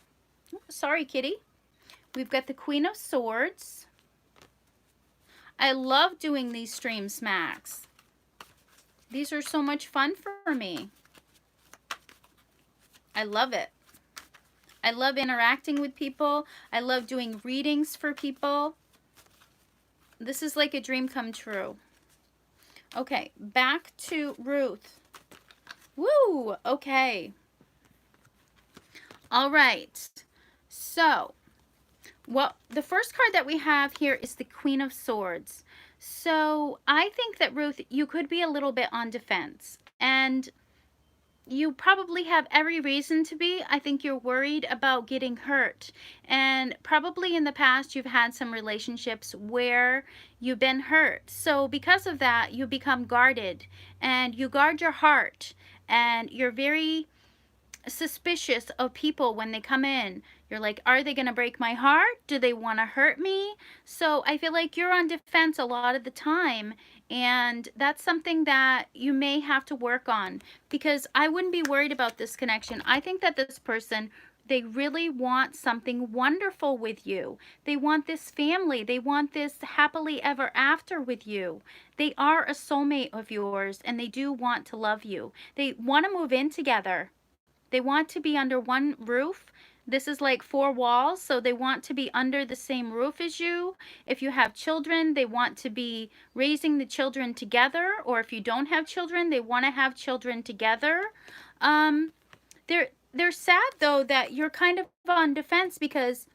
Oh, sorry, kitty. We've got the Queen of Swords. I love doing these stream smacks. These are so much fun for me. I love it. I love interacting with people. I love doing readings for people. This is like a dream come true. Okay, back to Ruth. Woo! Okay. All right. So, well, the first card that we have here is the Queen of Swords. So, I think that, Ruth, you could be a little bit on defense. And you probably have every reason to be. I think you're worried about getting hurt. And probably in the past, you've had some relationships where you've been hurt. So because of that, you become guarded. And you guard your heart. And you're very suspicious of people when they come in. You're like, are they going to break my heart? Do they want to hurt me? So I feel like you're on defense a lot of the time, and that's something that you may have to work on, because I wouldn't be worried about this connection. I think that this person, they really want something wonderful with you. They want this family. They want this happily ever after with you. They are a soulmate of yours, and they do want to love you. They want to move in together. They want to be under one roof. This is like 4 walls, so they want to be under the same roof as you. If you have children, they want to be raising the children together, or if you don't have children, they want to have children together. They're sad, though, that you're kind of on defense, because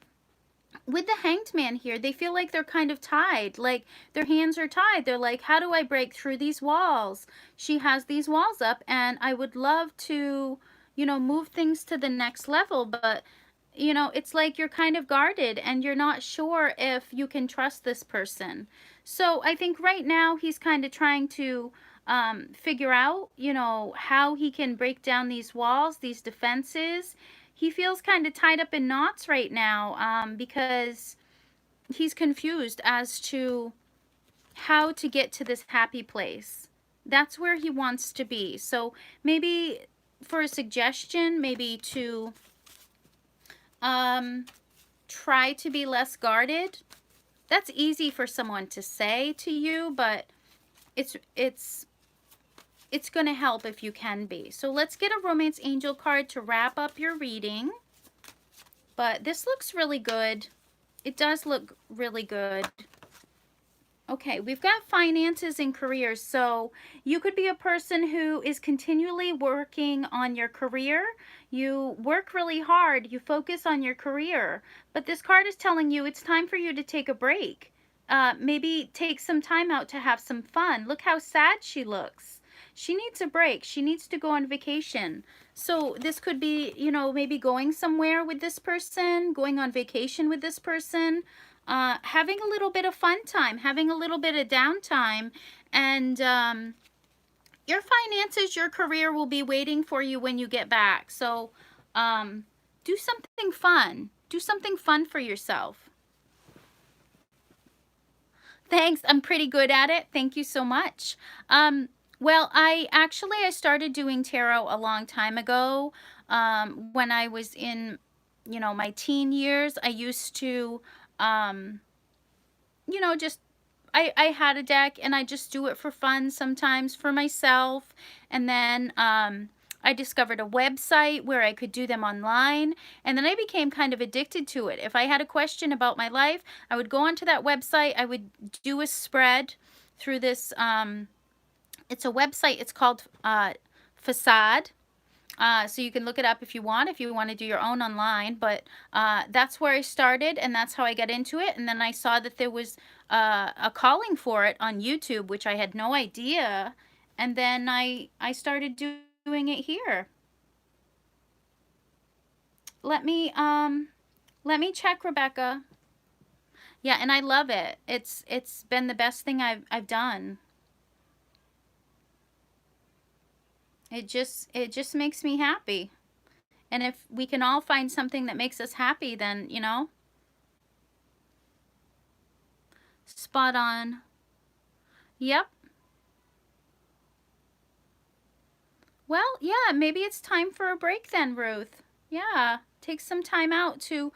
with the Hanged Man here, they feel like they're kind of tied, like their hands are tied. They're like, how do I break through these walls? She has these walls up, and I would love to, you know, move things to the next level, but, you know, it's like you're kind of guarded and you're not sure if you can trust this person. So I think right now he's kind of trying to figure out, you know, how he can break down these walls, these defenses. He feels kind of tied up in knots right now because he's confused as to how to get to this happy place. That's where he wants to be. So maybe for a suggestion, maybe to try to be less guarded. That's easy for someone to say to you, but it's going to help if you can be. So let's get a Romance Angel card to wrap up your reading. But this looks really good. It does look really good. Okay, we've got finances and careers. So you could be a person who is continually working on your career. You work really hard. You focus on your career. But this card is telling you it's time for you to take a break. Maybe take some time out to have some fun. Look how sad she looks. She needs a break. She needs to go on vacation. So this could be, you know, maybe going somewhere with this person, going on vacation with this person. Having a little bit of fun time, having a little bit of downtime, and your finances, your career will be waiting for you when you get back. So do something fun. Do something fun for yourself. Thanks. I'm pretty good at it. Thank you so much. Well, I started doing tarot a long time ago. When I was in, you know, my teen years, I used to, you know, just, I had a deck and I just do it for fun sometimes for myself. And then I discovered a website where I could do them online. And then I became kind of addicted to it. If I had a question about my life, I would go onto that website. I would do a spread through this, it's a website. It's called Facade. So you can look it up if you want to do your own online, but that's where I started, and that's how I got into it. And then I saw that there was a calling for it on YouTube, which I had no idea, and then I started doing it here. Let me check, Rebecca. Yeah, and I love it. It's been the best thing I've done. It just makes me happy. And if we can all find something that makes us happy, then, you know, spot on. Yep. Well, yeah, maybe it's time for a break then, Ruth. Yeah, take some time out to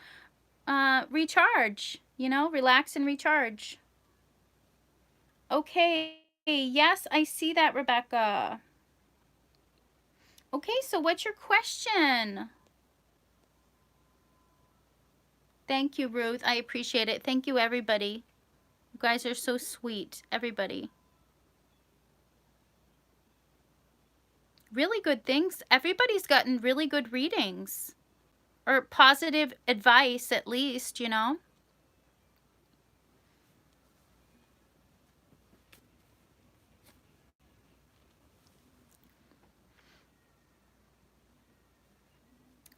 recharge, you know, relax and recharge. Okay, yes, I see that, Rebecca. Okay, so what's your question? Thank you, Ruth. I appreciate it. Thank you, everybody. You guys are so sweet, everybody. Really good things. Everybody's gotten really good readings. Or positive advice, at least, you know.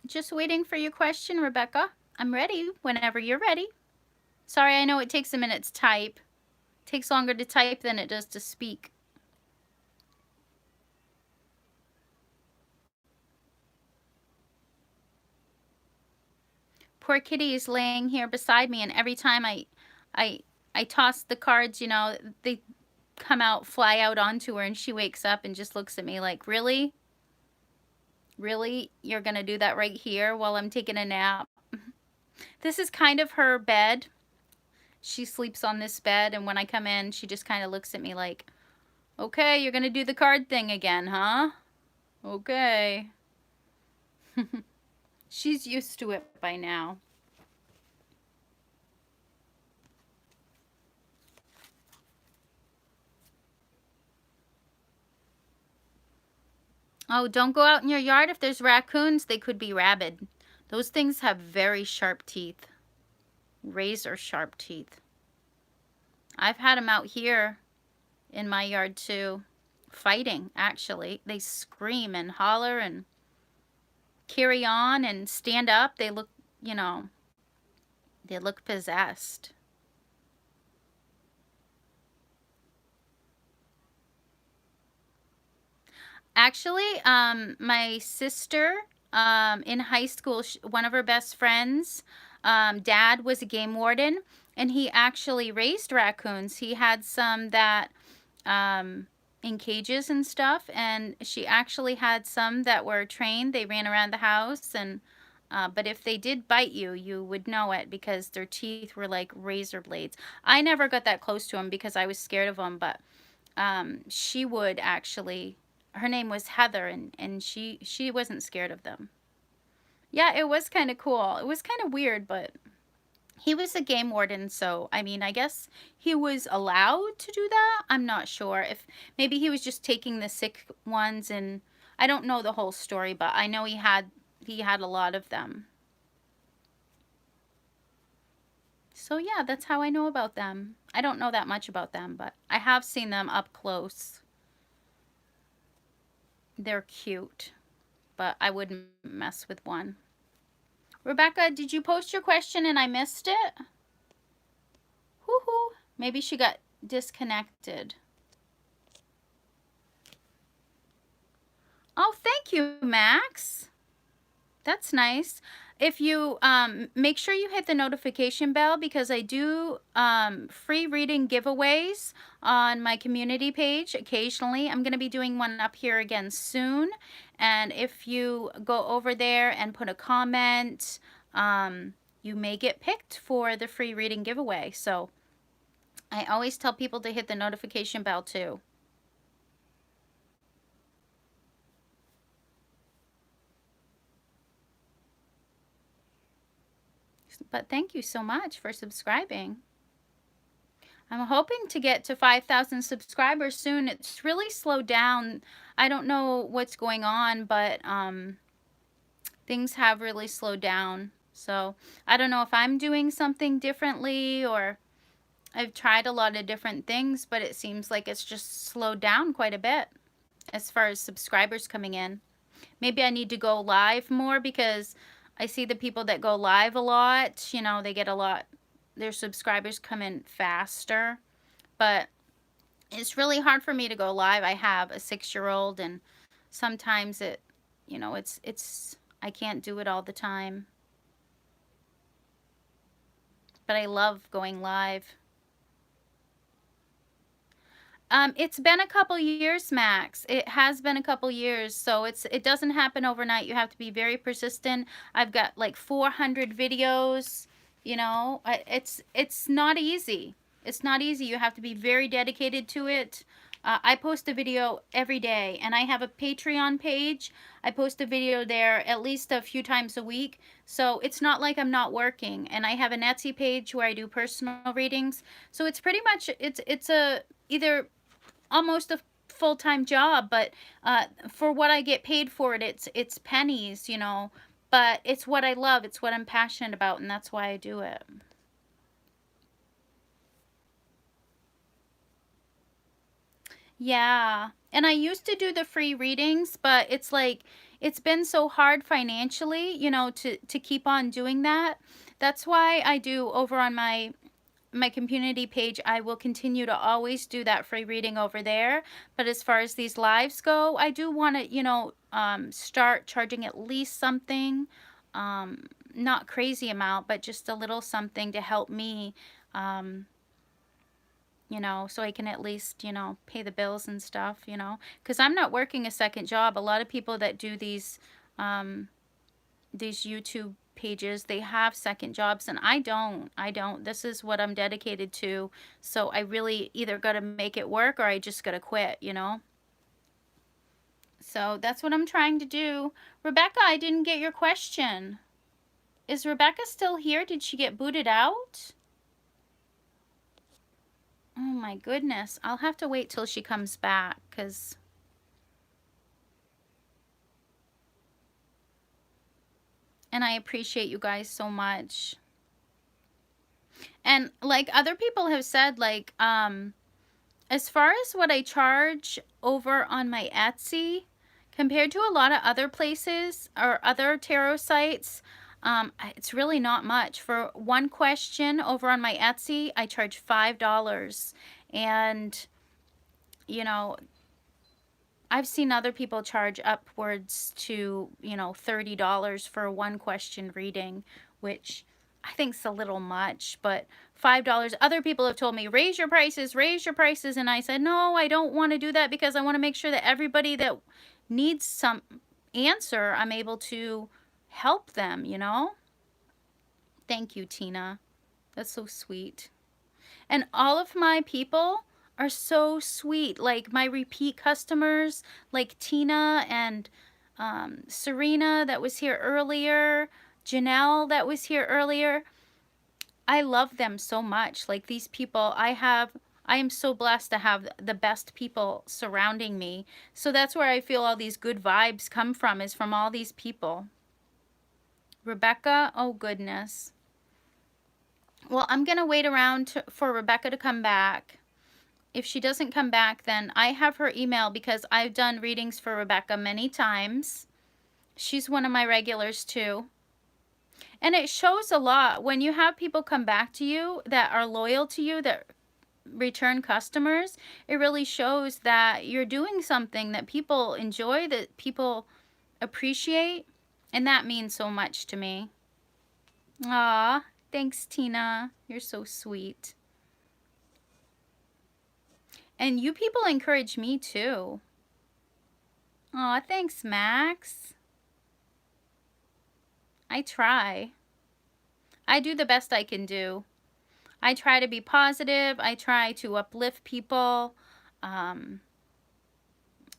Just waiting for your question, Rebecca. I'm ready whenever you're ready. Sorry, I know it takes a minute to type. It takes longer to type than it does to speak. Poor kitty is laying here beside me, and every time I toss the cards, you know, they come out, fly out onto her, and she wakes up and just looks at me like, really? Really? You're going to do that right here while I'm taking a nap? This is kind of her bed. She sleeps on this bed, and when I come in, she just kind of looks at me like, okay, you're going to do the card thing again, huh? Okay. She's used to it by now. Oh, don't go out in your yard if there's raccoons. They could be rabid. Those things have very sharp teeth. Razor sharp teeth. I've had them out here in my yard too. Fighting, actually. They scream and holler and carry on and stand up. They look, you know, they look possessed. Actually, my sister in high school, one of her best friends, dad was a game warden, and he actually raised raccoons. He had some that in cages and stuff, and she actually had some that were trained. They ran around the house, and but if they did bite you, you would know it because their teeth were like razor blades. I never got that close to them because I was scared of them, but she would actually. Her name was Heather, and she wasn't scared of them. Yeah, it was kind of cool. It was kind of weird, but he was a game warden, so I mean, I guess he was allowed to do that. I'm not sure if maybe he was just taking the sick ones, and I don't know the whole story, but I know he had a lot of them. So yeah, that's how I know about them. I don't know that much about them, but I have seen them up close. They're cute, but I wouldn't mess with one. Rebecca, did you post your question and I missed it? Woohoo! Maybe she got disconnected. Oh, thank you, Max. That's nice. If you make sure you hit the notification bell because I do free reading giveaways on my community page occasionally. I'm going to be doing one up here again soon. And if you go over there and put a comment, you may get picked for the free reading giveaway. So I always tell people to hit the notification bell too. But thank you so much for subscribing. I'm hoping to get to 5,000 subscribers soon. It's really slowed down. I don't know what's going on, but things have really slowed down. So I don't know if I'm doing something differently, or I've tried a lot of different things, but it seems like it's just slowed down quite a bit as far as subscribers coming in. Maybe I need to go live more because I see the people that go live a lot, you know, they get a lot their subscribers come in faster. But it's really hard for me to go live. I have a 6-year-old, and sometimes it, you know, it's I can't do it all the time. But I love going live. It's been a couple years, Max. It has been a couple years, so it doesn't happen overnight. You have to be very persistent. I've got like 400 videos. You know, it's not easy. It's not easy. You have to be very dedicated to it. I post a video every day, and I have a Patreon page. I post a video there at least a few times a week. So it's not like I'm not working. And I have an Etsy page where I do personal readings. So it's pretty much it's a either almost a full-time job, but for what I get paid for it, it's pennies, you know, but it's what I love, it's what I'm passionate about, and that's why I do it. Yeah, and I used to do the free readings, but it's like it's been so hard financially, you know, to keep on doing that. That's why I do over on my community page, I will continue to always do that free reading over there. But as far as these lives go, I do want to, you know, start charging at least something, not crazy amount, but just a little something to help me, um, you know, so I can at least, you know, pay the bills and stuff, you know, because I'm not working a second job. A lot of people that do these YouTube pages, they have second jobs, and I don't. This is what I'm dedicated to, so I really either got to make it work or I just got to quit, you know. So that's what I'm trying to do. Rebecca, I didn't get your question. Is Rebecca still here? Did she get booted out? Oh my goodness, I'll have to wait till she comes back, because and I appreciate you guys so much. And like other people have said, like as far as what I charge over on my Etsy, compared to a lot of other places or other tarot sites, it's really not much. For one question over on my Etsy, I charge $5. And, you know, I've seen other people charge upwards to, you know, $30 for a one question reading, which I think's a little much, but $5. Other people have told me, raise your prices, raise your prices. And I said, no, I don't want to do that, because I want to make sure that everybody that needs some answer, I'm able to help them, you know? Thank you, Tina. That's so sweet. And all of my people are so sweet. Like my repeat customers, like Tina and Serena that was here earlier, Janelle that was here earlier. I love them so much. Like these people, I am so blessed to have the best people surrounding me. So that's where I feel all these good vibes come from, is from all these people. Rebecca, oh goodness. Well, I'm going to wait around for Rebecca to come back. If she doesn't come back, then I have her email, because I've done readings for Rebecca many times. She's one of my regulars too. And it shows a lot when you have people come back to you that are loyal to you, that return customers. It really shows that you're doing something that people enjoy, that people appreciate. And that means so much to me. Aw, thanks, Tina. You're so sweet. And you people encourage me too. Aw, thanks, Max. I try. I do the best I can do. I try to be positive. I try to uplift people.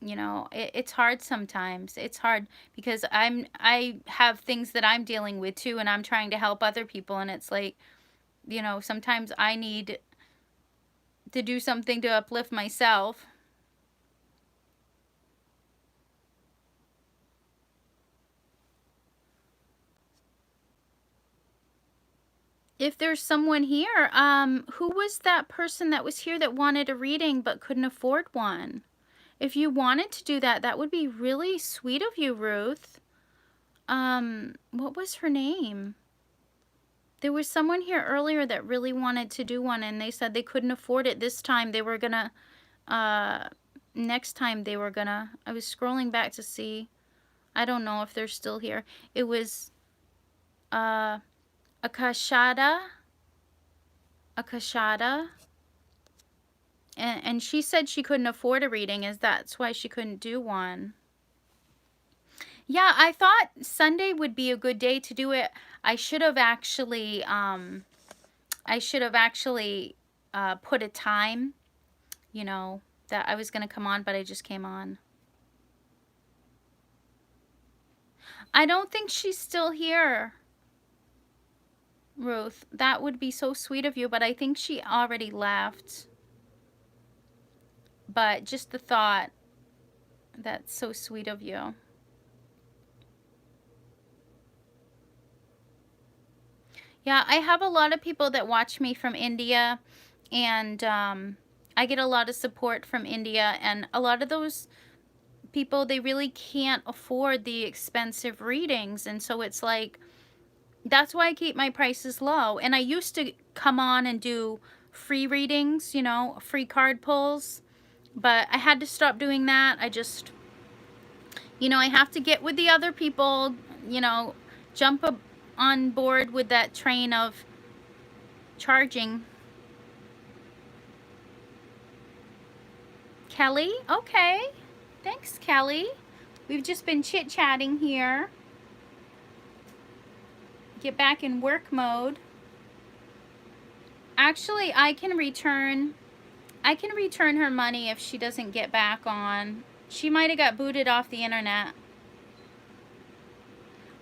You know, it's hard sometimes. It's hard because I have things that I'm dealing with too, and I'm trying to help other people, and it's like, you know, sometimes I need to do something to uplift myself. If there's someone here, who was that person that was here that wanted a reading but couldn't afford one? If you wanted to do that, that would be really sweet of you, Ruth. What was her name? There was someone here earlier that really wanted to do one, and they said they couldn't afford it this time. They were gonna, next time they were gonna. I was scrolling back to see. I don't know if they're still here. It was Akashada. And she said she couldn't afford a reading, as that's why she couldn't do one. Yeah, I thought Sunday would be a good day to do it. I should have actually put a time, you know, that I was going to come on, but I just came on. I don't think she's still here, Ruth. That would be so sweet of you, but I think she already left. But just the thought, that's so sweet of you. Yeah, I have a lot of people that watch me from India, and I get a lot of support from India, and a lot of those people, they really can't afford the expensive readings, and so it's like, that's why I keep my prices low. And I used to come on and do free readings, you know, free card pulls, but I had to stop doing that. I just, you know, I have to get with the other people, you know, jump on board with that train of charging. Kelly, okay. Thanks, Kelly. We've just been chit-chatting here. Get back in work mode. Actually, I can return her money if she doesn't get back on. She might have got booted off the internet.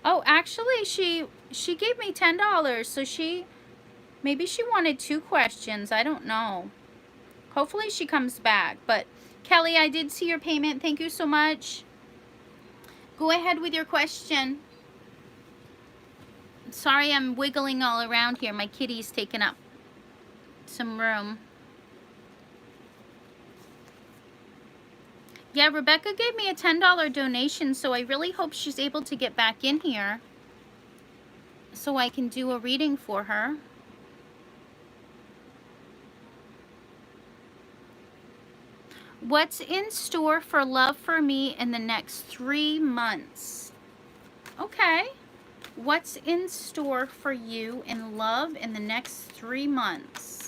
Oh, actually, she gave me $10, so maybe she wanted 2 questions. I don't know. Hopefully she comes back. But Kelly, I did see your payment. Thank you so much. Go ahead with your question. Sorry, I'm wiggling all around here. My kitty's taking up some room. Yeah, Rebecca gave me a $10 donation, so I really hope she's able to get back in here so I can do a reading for her. What's in store for love for me in the next 3 months? Okay. What's in store for you in love in the next 3 months?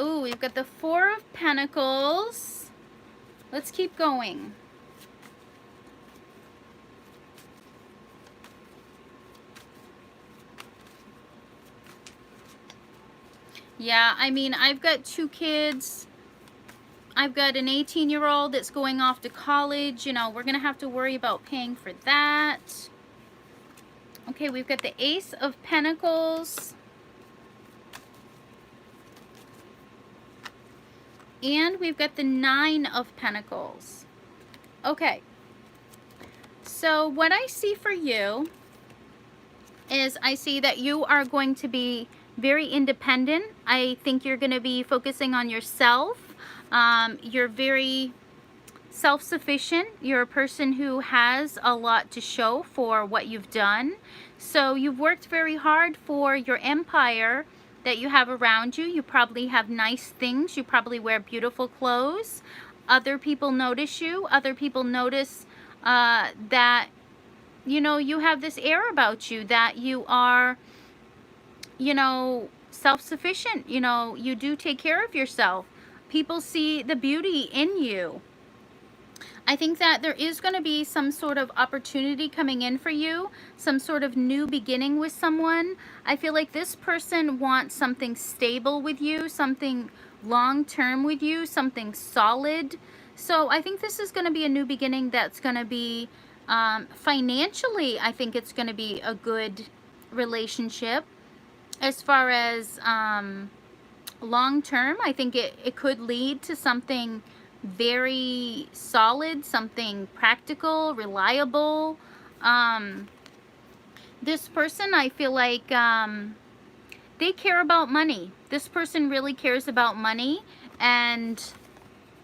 Ooh, we've got the 4 of Pentacles. Let's keep going. Yeah, I mean, I've got 2 kids. I've got an 18-year-old that's going off to college. You know, we're going to have to worry about paying for that. Okay, we've got the Ace of Pentacles. And we've got the 9 of Pentacles. Okay. So what I see for you is I see that you are going to be very independent. I think you're going to be focusing on yourself. You're very self-sufficient. You're a person who has a lot to show for what you've done. So you've worked very hard for your empire that you have around you. You probably have nice things. You probably wear beautiful clothes. Other people notice you. Other people notice that, you know, you have this air about you, that you are, you know, self-sufficient. You know, you do take care of yourself. People see the beauty in you. I think that there is going to be some sort of opportunity coming in for you, some sort of new beginning with someone. I feel like this person wants something stable with you, something long-term with you, something solid. So I think this is going to be a new beginning that's going to be financially, I think it's going to be a good relationship. As far as long-term, I think it could lead to something very solid, something practical, reliable. This person, I feel like they care about money. This person really cares about money, and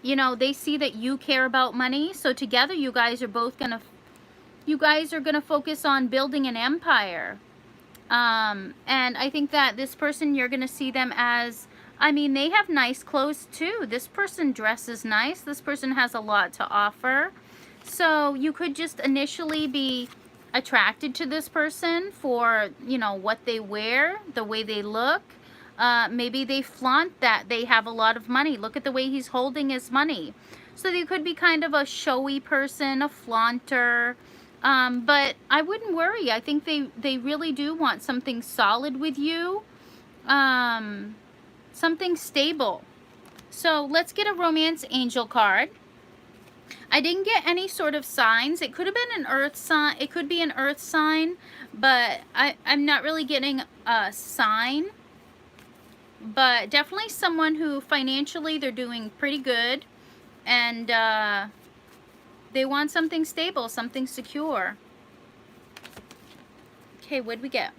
you know, they see that you care about money. So together you guys are gonna focus on building an empire. And I think that this person, you're gonna see them as, I mean, they have nice clothes too. This person dresses nice. This person has a lot to offer. So you could just initially be attracted to this person for, you know, what they wear, the way they look. Maybe they flaunt that they have a lot of money. Look at the way he's holding his money. So they could be kind of a showy person, a flaunter. But I wouldn't worry. I think they really do want something solid with you. Something stable. So let's get a romance angel card. I didn't get any sort of signs. It could have been an earth sign. It could be an earth sign, but I'm not really getting a sign. But definitely someone who financially they're doing pretty good, and they want something stable, something secure. Okay, what'd we get?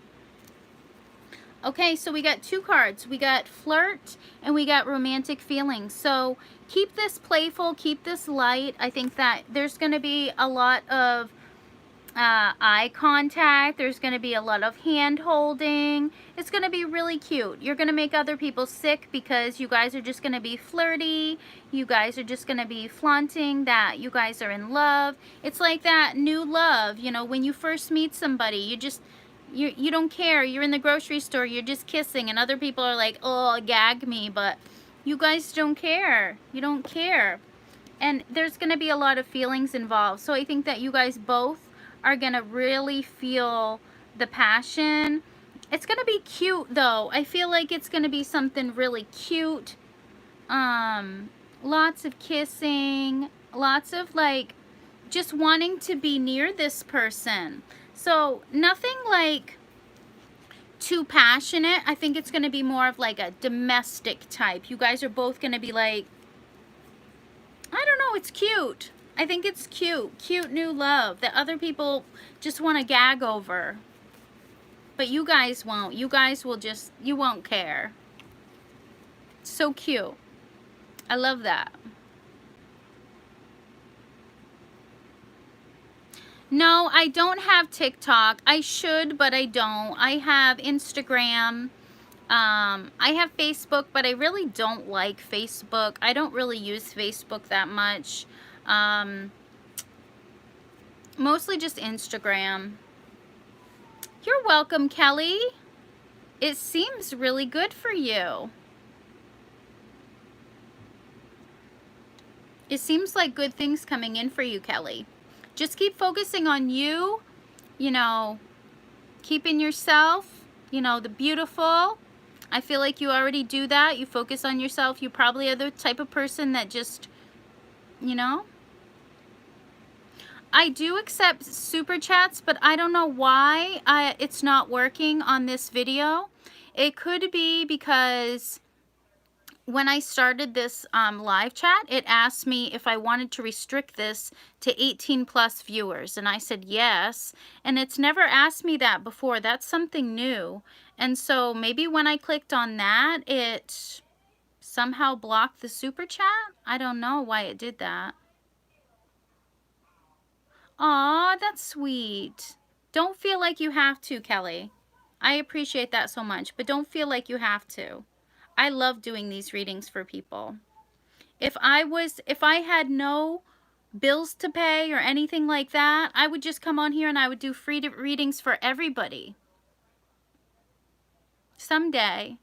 Okay, so we got two cards. We got flirt and we got romantic feelings. So keep this playful, keep this light. I think that there's going to be a lot of eye contact. There's going to be a lot of hand holding. It's going to be really cute. You're going to make other people sick because you guys are just going to be flirty. You guys are just going to be flaunting that you guys are in love. It's like that new love, you know, when you first meet somebody, you don't care. You're in the grocery store, you're just kissing, and other people are like, oh, gag me, but you guys don't care. You don't care. And there's going to be a lot of feelings involved. So I think that you guys both are going to really feel the passion. It's going to be cute, though. I feel like it's going to be something really cute. Lots of kissing. Lots of, like, just wanting to be near this person. So nothing like too passionate. I think it's going to be more of like a domestic type. You guys are both going to be like, I don't know, it's cute. I think it's cute. Cute new love that other people just want to gag over. But you guys won't. You guys will just, you won't care. So cute. I love that. No, I don't have TikTok. I should, but I don't. I have Instagram. I have Facebook, but I really don't like Facebook. I don't really use Facebook that much. Mostly just Instagram. You're welcome, Kelly. It seems really good for you. It seems like good things coming in for you, Kelly. Just keep focusing on you, you know, keeping yourself, you know, the beautiful. I feel like you already do that. You focus on yourself. You probably are the type of person that just, you know. I do accept super chats, but I don't know why it's not working on this video. It could be because when I started this live chat, it asked me if I wanted to restrict this to 18 plus viewers. And I said yes. And it's never asked me that before. That's something new. And so maybe when I clicked on that, it somehow blocked the super chat. I don't know why it did that. Aw, that's sweet. Don't feel like you have to, Kelly. I appreciate that so much, but don't feel like you have to. I love doing these readings for people. If I had no bills to pay or anything like that, I would just come on here and I would do free readings for everybody. Someday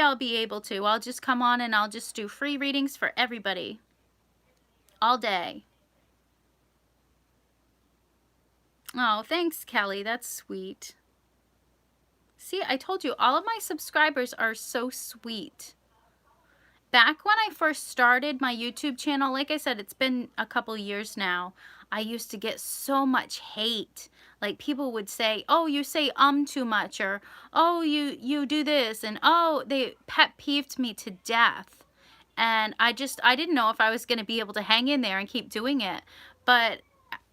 I'll be able to. I'll just come on and I'll just do free readings for everybody. All day. Oh, thanks, Kelly. That's sweet. See, I told you, all of my subscribers are so sweet. Back when I first started my YouTube channel, like I said, it's been a couple years now, I used to get so much hate. Like, people would say, oh, you say too much, or oh, you do this, and oh, they pet peeved me to death. And I didn't know if I was going to be able to hang in there and keep doing it. But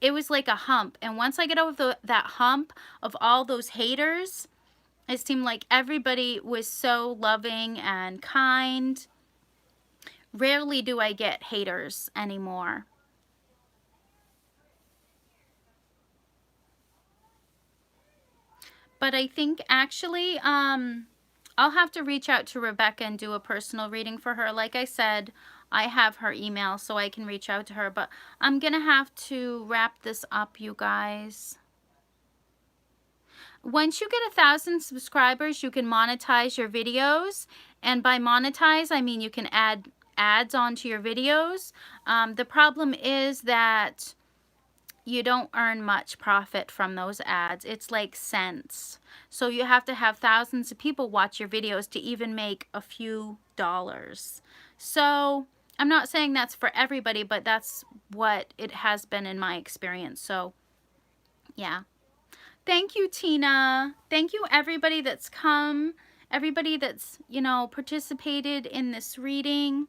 it was like a hump. And once I get over that hump of all those haters, it seemed like everybody was so loving and kind. Rarely do I get haters anymore. But I think actually, I'll have to reach out to Rebecca and do a personal reading for her. Like I said, I have her email so I can reach out to her. But I'm going to have to wrap this up, you guys. Once you get 1,000 subscribers, you can monetize your videos. And by monetize, I mean you can add ads onto your videos. The problem is that you don't earn much profit from those ads. It's like cents. So you have to have thousands of people watch your videos to even make a few dollars. So I'm not saying that's for everybody, but that's what it has been in my experience. So yeah. Thank you, Tina. Thank you, everybody that's come, everybody that's, you know, participated in this reading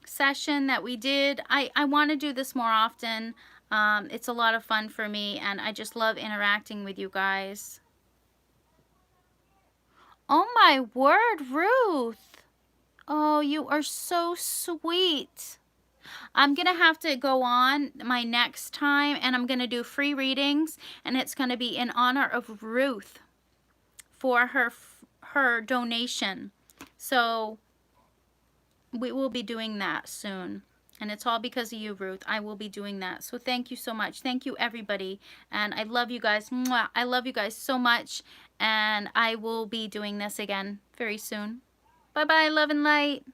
session that we did. I want to do this more often. It's a lot of fun for me, and I just love interacting with you guys. Oh my word, Ruth. Oh, you are so sweet. I'm going to have to go on my next time, and I'm going to do free readings, and it's going to be in honor of Ruth for her donation. So we will be doing that soon. And it's all because of you, Ruth. I will be doing that. So thank you so much. Thank you, everybody. And I love you guys. Mwah. I love you guys so much. And I will be doing this again very soon. Bye-bye, love and light.